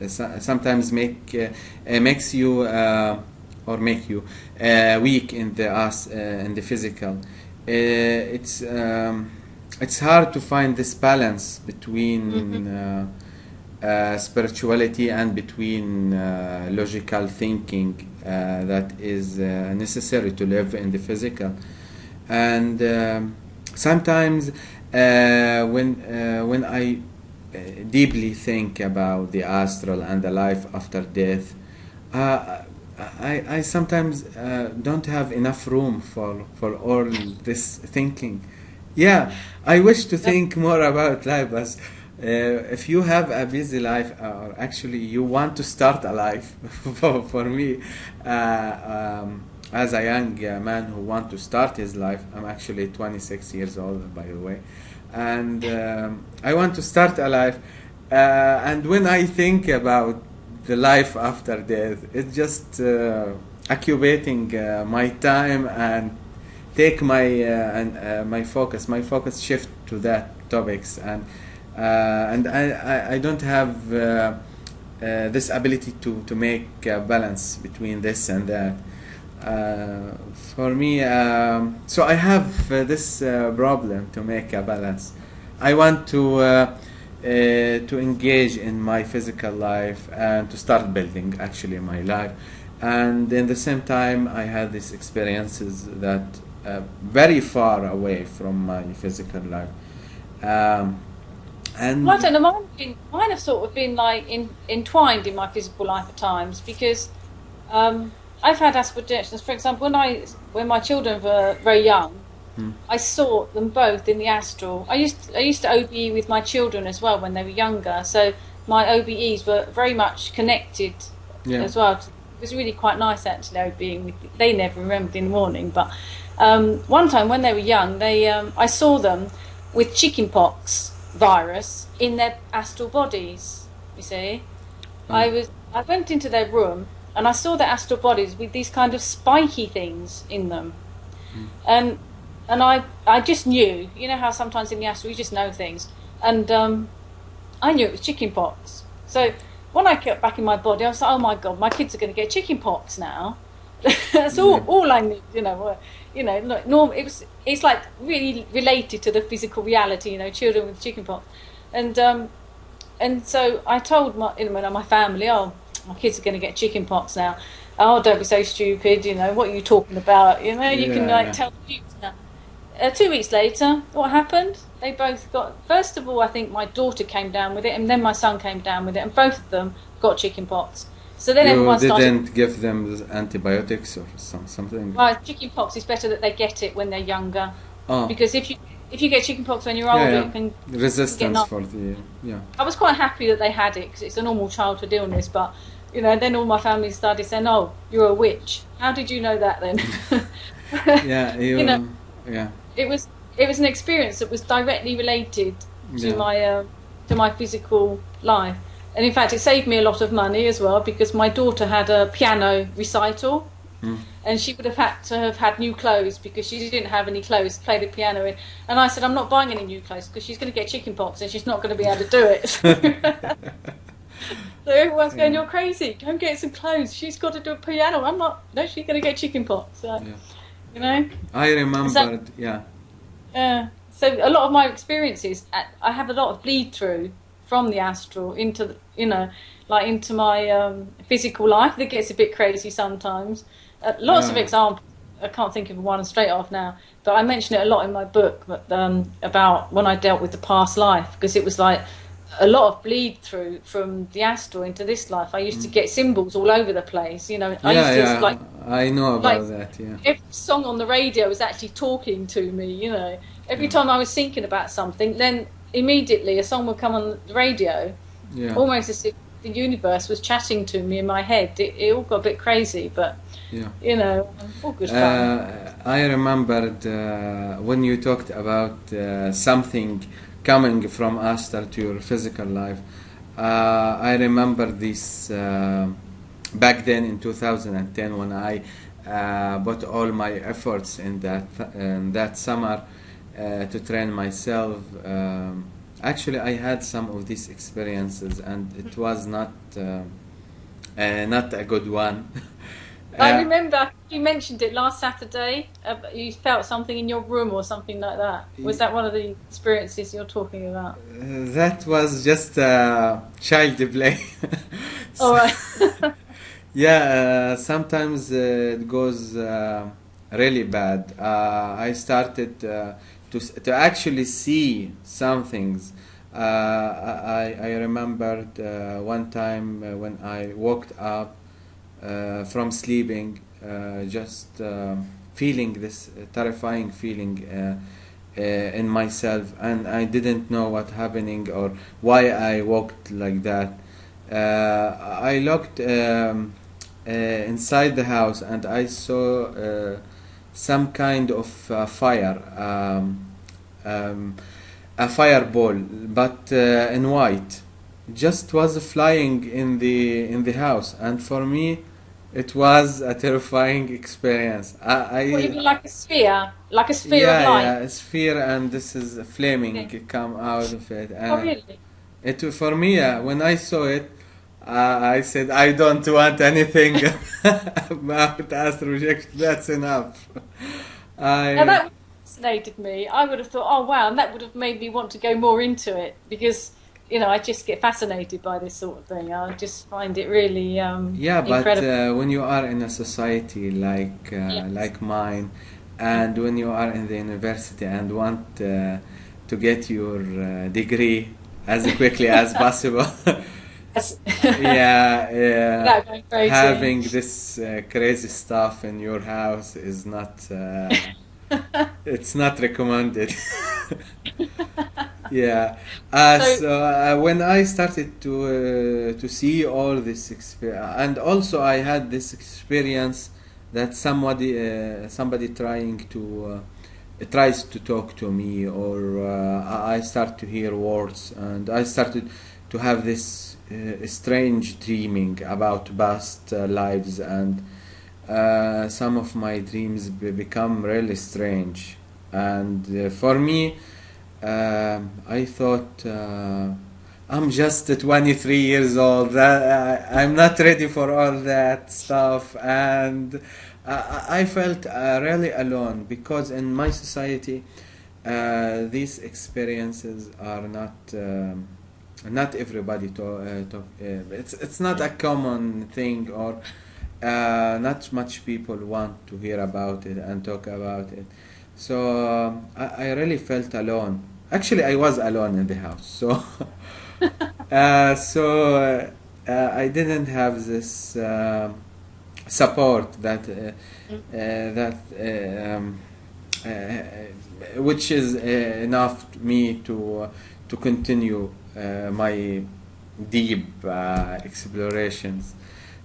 sometimes makes you or make you weak in the physical. It's hard to find this balance between spirituality and between logical thinking that is necessary to live in the physical. And sometimes when I deeply think about the astral and the life after death, I sometimes don't have enough room for all this thinking. Yeah, I wish to think more about life, but if you have a busy life, or actually you want to start a life, for me, as a young man who want to start his life, I'm actually 26 years old, by the way, and I want to start a life, and when I think about the life after death, it's just occupating my time and take my focus shift to that topics, and I don't have this ability to make a balance between this and that. For me, so I have this problem to make a balance. I want to engage in my physical life and to start building actually my life, and in the same time I had these experiences that very far away from my physical life, and I don't know, mine have sort of been like entwined in my physical life at times, because I've had astral projections. For example, when my children were very young, I saw them both in the astral. I used to OBE with my children as well when they were younger, so my OBEs were very much connected as well. It was really quite nice actually OBEing with. They never remembered in the morning, but one time when they were young, I saw them with chickenpox virus in their astral bodies. You see, I went into their room and I saw their astral bodies with these kind of spiky things in them, and and I just knew. You know how sometimes in the astral you just know things, and I knew it was chicken pox. So when I got back in my body, I was like, oh my God, my kids are going to get chicken pox now. That's all I knew, like normal. It's like really related to the physical reality, children with chicken pox, and so I told my family, oh, my kids are going to get chicken pox now. Oh, don't be so stupid, what are you talking about? You can tell the news now. 2 weeks later, what happened? They both got. First of all, I think my daughter came down with it, and then my son came down with it, and both of them got chicken pox. So then everyone started. You didn't give them antibiotics or something? Well, chicken pox is better that they get it when they're younger. Oh. Because if you get chicken pox when you're older, you can resistance for the I was quite happy that they had it because it's a normal childhood illness, but then all my family started saying, "Oh, you're a witch. How did you know that then?" It was an experience that was directly related to my physical life. And in fact, it saved me a lot of money as well because my daughter had a piano recital and she would have had to have had new clothes because she didn't have any clothes to play the piano in. And I said, I'm not buying any new clothes because she's going to get chicken pox and she's not going to be able to do it. So everyone's going, you're crazy, go and get some clothes. She's got to do a piano. I'm not, no, she's going to get chicken pox. So, I remembered, So a lot of my experiences, I have a lot of bleed through from the astral into into my physical life that gets a bit crazy sometimes. Lots of examples. I can't think of one straight off now, but I mention it a lot in my book. But about when I dealt with the past life, because it was like a lot of bleed through from the astral into this life. I used to get symbols all over the place. I know about that. Yeah. Every song on the radio was actually talking to me. Every time I was thinking about something, then immediately a song would come on the radio, almost as if the universe was chatting to me in my head. It all got a bit crazy, but all good fun. I remembered when you talked about something coming from astral to your physical life. I remember this back then in 2010 when I put all my efforts in that summer to train myself. Actually, I had some of these experiences, and it was not a good one. I remember you mentioned it last Saturday. You felt something in your room or something like that. Was that one of the experiences you're talking about? That was just child play. All right. Sometimes it goes really bad. I started to actually see some things. I remembered one time when I woke up from sleeping, just feeling this terrifying feeling in myself, and I didn't know what happening or why I walked like that. I looked inside the house and I saw some kind of fire, a fireball, but in white, just was flying in the house, and for me it was a terrifying experience. What, you mean like a sphere of light? Yeah, a sphere, and this is flaming come out of it. Oh, really? It for me, when I saw it, I said, I don't want anything about astral projection. That's enough. Now that fascinated me. I would have thought, oh wow, and that would have made me want to go more into it because I just get fascinated by this sort of thing. I just find it really incredible. But when you are in a society like mine, and when you are in the university and want to get your degree as quickly as possible. Having this crazy stuff in your house is not it's not recommended. So when I started to see all this experience, and also I had this experience that somebody tries to talk to me, or I start to hear words, and I started to have this strange dreaming about past lives, and some of my dreams become really strange. And for me, I thought I'm just 23 years old. I'm not ready for all that stuff, and I felt really alone because in my society, these experiences are not everybody it's not a common thing, or not much people want to hear about it and talk about it. So I really felt alone. Actually, I was alone in the house. So I didn't have this support which is enough me to continue my deep explorations.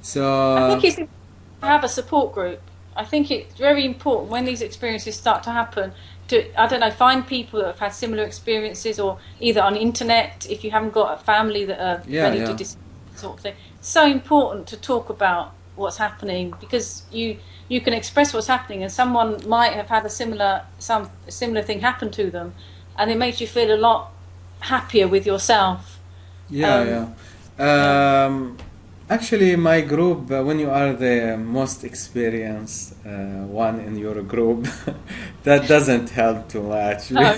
So I think it's important to have a support group. I think it's very important when these experiences start to happen to, I don't know, find people that have had similar experiences, or either on the internet if you haven't got a family that are ready to discuss sort of thing. It's so important to talk about what's happening, because you can express what's happening, and someone might have had a similar thing happen to them, and it makes you feel a lot happier with yourself. Actually, my group, when you are the most experienced one in your group, that doesn't help too much. No.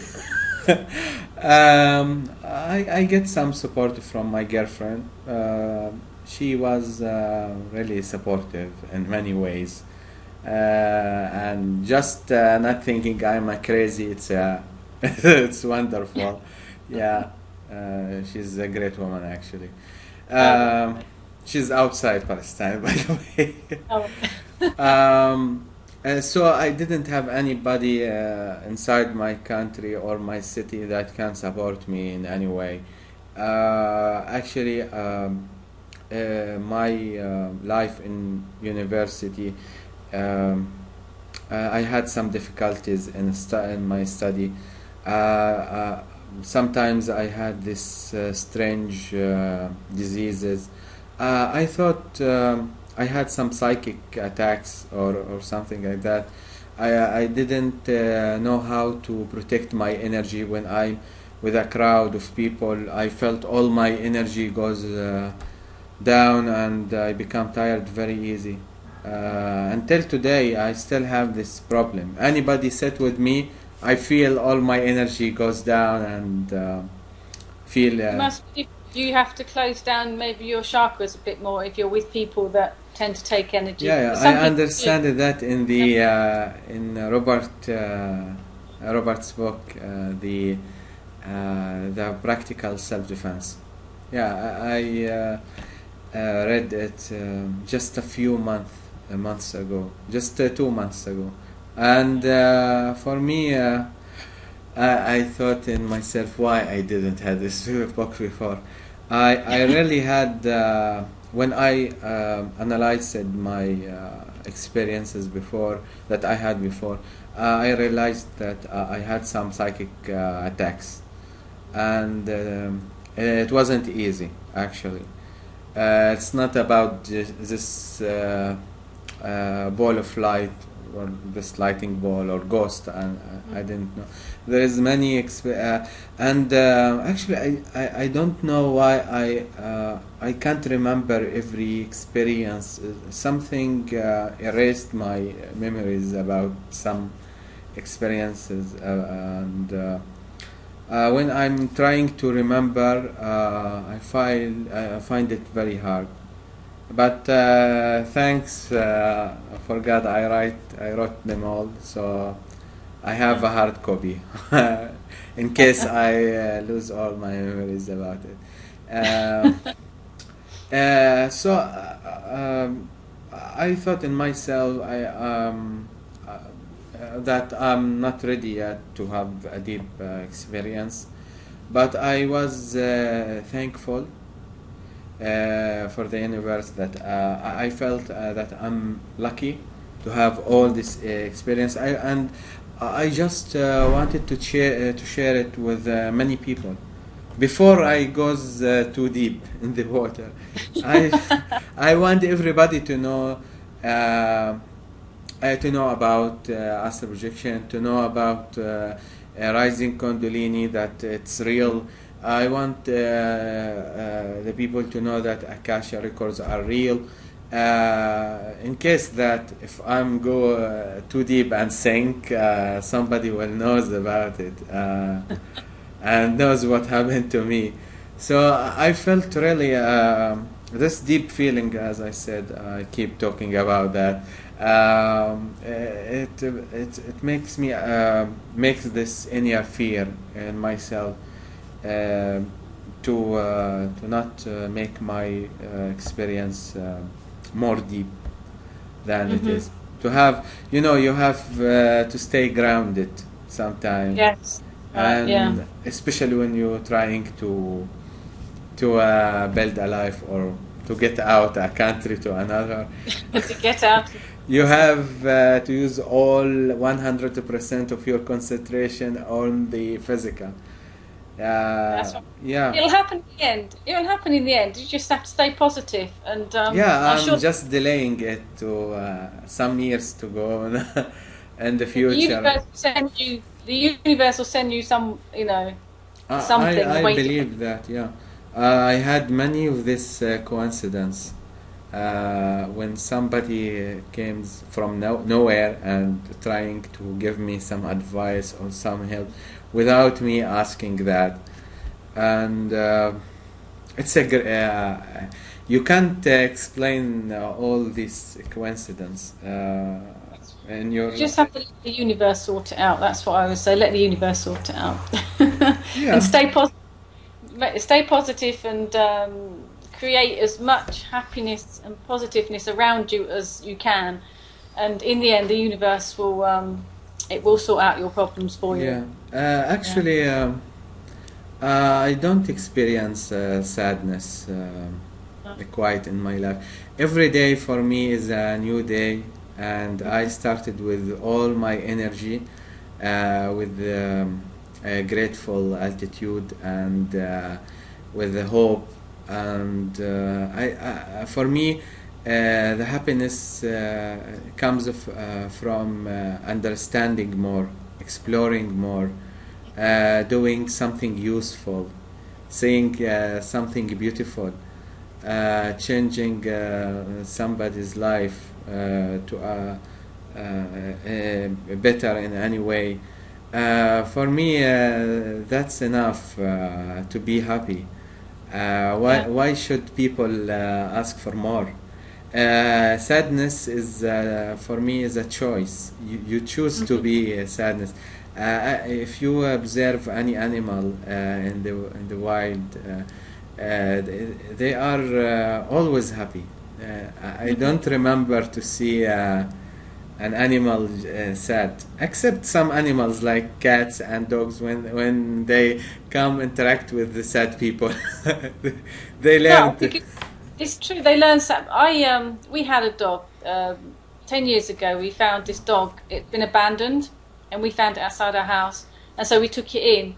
I get some support from my girlfriend. She was really supportive in many ways, and just not thinking I'm a crazy. It's wonderful. Yeah, she's a great woman actually. She's outside Palestine, by the way. So I didn't have anybody inside my country or my city that can support me in any way. Actually, my life in university, I had some difficulties in my study. Sometimes I had this strange diseases. I thought I had some psychic attacks or something like that. I didn't know how to protect my energy when I'm with a crowd of people. I felt all my energy goes down, and I become tired very easy. Until today, I still have this problem. Anybody sit with me, I feel all my energy goes down and feel... You have to close down maybe your chakras a bit more if you're with people that tend to take energy. Yeah, I understand that in the in Robert's book, the practical self-defense. Yeah, I read it just a few months ago, just 2 months ago, and for me, I thought in myself why I didn't have this book before. I really had when I analyzed my experiences before that I had before. I realized that I had some psychic attacks, and it wasn't easy actually. It's not about this ball of light, or this lighting ball, or ghost, and I didn't know. There is many actually I don't know why I can't remember every experience. Something erased my memories about some experiences, and when I'm trying to remember, I find it very hard. But thanks for God, I wrote them all, so I have a hard copy in case I lose all my memories about it. I thought in myself that I'm not ready yet to have a deep experience, but I was thankful for the universe that I felt that I'm lucky to have all this experience. I just wanted to share it with many people before I goes too deep in the water. I want everybody to know to know about astral projection, to know about rising Kundalini, that it's real. I want the people to know that Akasha records are real. In case that if I'm go too deep and sink, somebody will knows about it and knows what happened to me. So I felt really this deep feeling, as I said, I keep talking about that. It makes me makes this inner fear in myself to not make my experience more deep than it is. To have, you have to stay grounded sometimes. Yes. And especially when you're trying to build a life or to get out a country to another. To get out. You have to use all 100% of your concentration on the physical. That's right. Yeah. It'll happen in the end. It'll happen in the end. You just have to stay positive and I'm just delaying it to some years to go in the future. The universe will send you some, something. I believe that, yeah. I had many of this coincidence when somebody came from nowhere and trying to give me some advice or some help without me asking that. And it's you can't explain all these coincidence. You just have to let the universe sort it out. That's what I would say. Let the universe sort it out. Yeah. And stay positive and create as much happiness and positiveness around you as you can. And in the end, the universe will it will sort out your problems for you. Yeah. Actually, I don't experience sadness quite in my life. Every day for me is a new day. And I started with all my energy, with a grateful attitude and with the hope. And for me, the happiness comes from understanding more, exploring more, doing something useful, seeing something beautiful, changing somebody's life to better in any way. For me, that's enough to be happy. Why should people ask for more? Sadness is for me is a choice. You choose to be sadness. If you observe any animal in the wild, they are always happy. I don't remember to see an animal sad, except some animals like cats and dogs. When they come interact with the sad people, they learn. It's true. They learn. We had a dog 10 years ago. We found this dog. It'd been abandoned, and we found it outside our house, and so we took it in.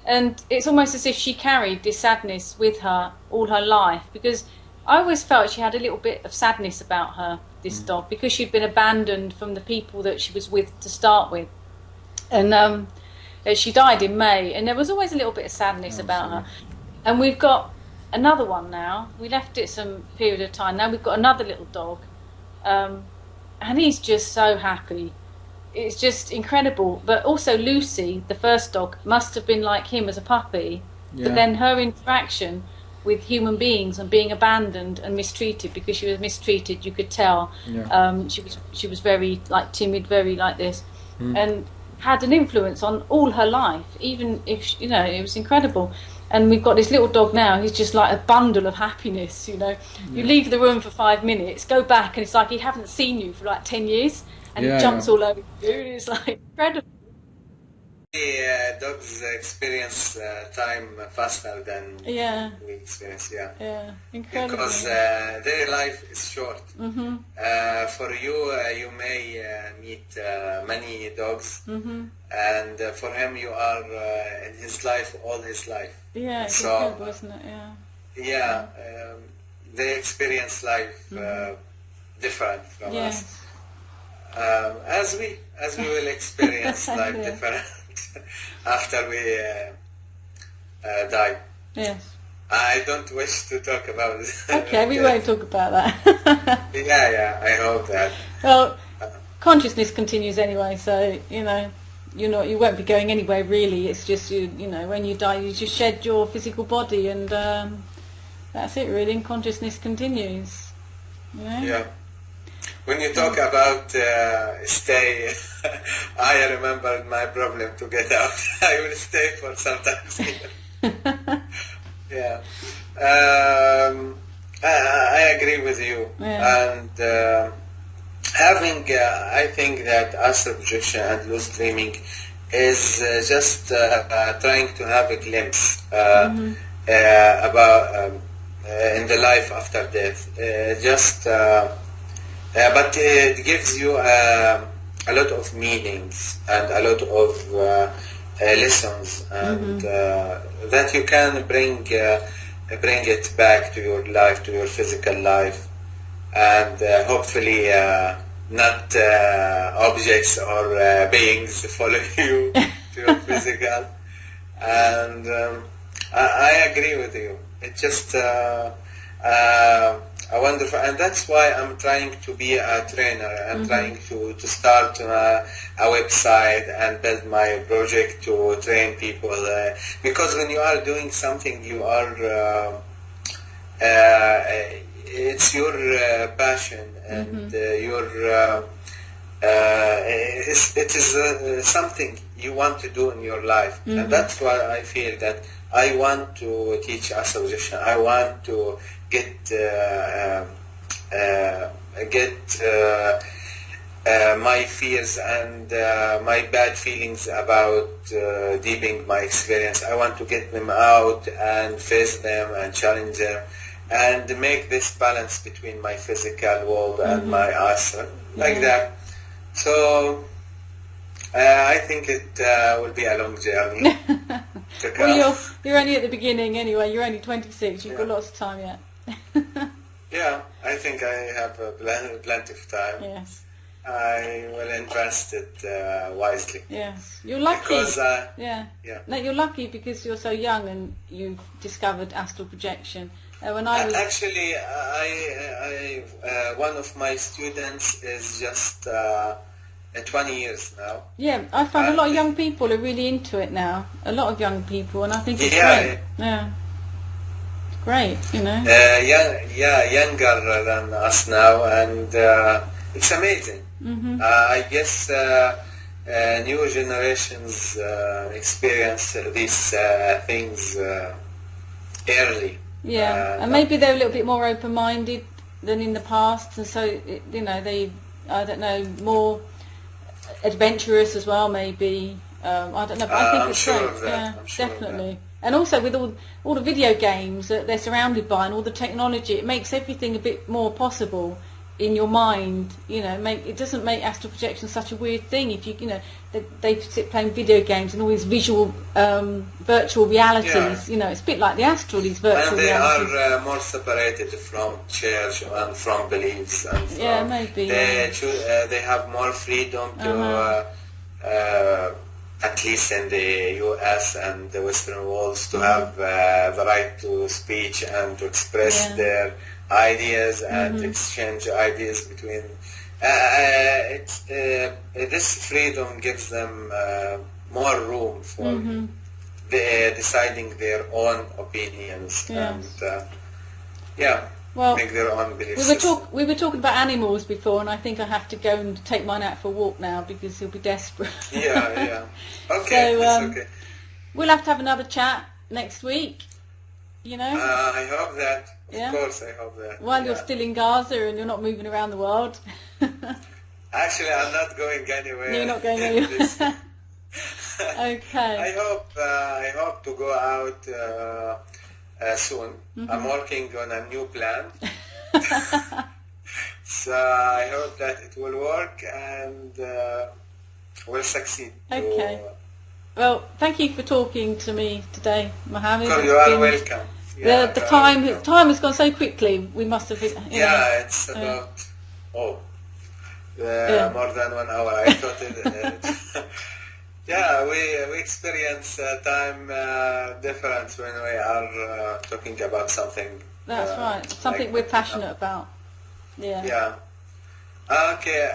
And it's almost as if she carried this sadness with her all her life, because I always felt she had a little bit of sadness about her, this dog, because she'd been abandoned from the people that she was with to start with. And she died in May, and there was always a little bit of sadness about her. And we've got another one now. We left it some period of time. Now we've got another little dog, and he's just so happy. It's just incredible. But also Lucy, the first dog, must have been like him as a puppy. Yeah. But then her interaction with human beings and being abandoned and mistreated, because she was mistreated, you could tell. Yeah. She was very timid, very like this, and had an influence on all her life. Even if it was incredible. And we've got this little dog now. He's just like a bundle of happiness. You leave the room for 5 minutes, go back, and it's like he hasn't seen you for like 10 years, and he jumps all over you. It's like incredible. Dogs experience time faster than we experience. Yeah, incredible. Because their life is short. For you may meet many dogs, and for him you are in his life all his life. Yeah, it's incredible, isn't it? Yeah. They experience life different from us. As we will experience life Yeah. different after we die. Yes. I don't wish to talk about it. Okay, we won't talk about that. Yeah, I hope that. Well, consciousness continues anyway, so you won't be going anywhere really. It's just when you die, you just shed your physical body, and that's it really. And consciousness continues. Yeah. When you talk about stay, I remembered my problem to get out. I will stay for some time. Yeah. I agree with you. Yeah. And I think that astral projection and lucid dreaming is just trying to have a glimpse about in the life after death. But it gives you a lot of meanings and a lot of lessons, and that you can bring it back to your life, to your physical life, and hopefully not objects or beings follow you to your physical. And I agree with you. It's just a wonderful, and that's why I'm trying to be a trainer. I'm trying to start a website and build my project to train people. Because when you are doing something, you are it's your passion, and it is something you want to do in your life, and that's why I feel that I want to teach astral projection. I want to get my fears and my bad feelings about deeping my experience. I want to get them out and face them and challenge them and make this balance between my physical world and my astral, like that. So I think it will be a long journey. Well, you're only at the beginning anyway. You're only 26. You've got lots of time yet. Yeah, I think I have plenty of time. Yes. I will invest it wisely. Yes, you're lucky. Because, yeah. No, you're lucky because you're so young and you've discovered astral projection. When I was actually, I one of my students is just 20 years now. Yeah, I find a lot of young people are really into it now. A lot of young people, and I think it's Yeah. great. Yeah, it's great, Younger than us now, and it's amazing. I guess new generations experience these things early. Yeah, and maybe they're a little bit more open-minded than in the past, and so they, I don't know, more adventurous as well. Maybe I don't know, but I think I'm it's sure great. of that. Yeah, I'm sure of definitely. And also with all the video games that they're surrounded by and all the technology, it makes everything a bit more possible in your mind. It doesn't make astral projection such a weird thing. If they sit playing video games and all these visual virtual realities. Yeah. It's a bit like the astral, these virtual And they realities. are more separated from church and from beliefs. And from, Yeah, maybe. They have more freedom to, at least in the U.S. and the Western worlds, to have the right to speech and to express their ideas and exchange ideas between. This freedom gives them more room for deciding their own opinions and make their own beliefs. We were talking about animals before, and I think I have to go and take mine out for a walk now because he'll be desperate. Yeah. Okay, So that's okay. we'll have to have another chat next week. I hope that. Yeah? Of course, I hope that. While you're still in Gaza and you're not moving around the world. Actually, I'm not going anywhere. You're not going anywhere. Okay. I hope to go out soon. I'm working on a new plan. So I hope that it will work and will succeed. Okay. Well, thank you for talking to me today, Mohammed. You are welcome. The time has gone so quickly. We must have been. Yeah, it's about more than 1 hour. I thought it. Yeah, we experience time difference when we are talking about something. That's right. Something we're passionate about. Yeah. Yeah. Okay.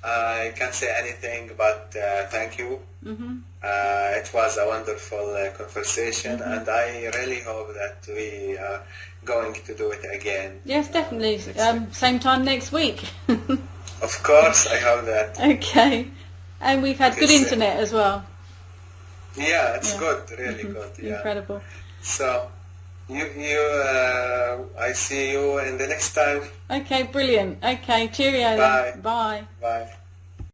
I can't say anything but thank you. It was a wonderful conversation, and I really hope that we are going to do it again. Yes, definitely. Same time next week. Of course, I hope that. Okay. And we've had good internet as well. Yeah, it's good, really good. Yeah. Incredible. So, I see you in the next time. Okay, brilliant. Okay, cheerio. Bye. Bye. Bye.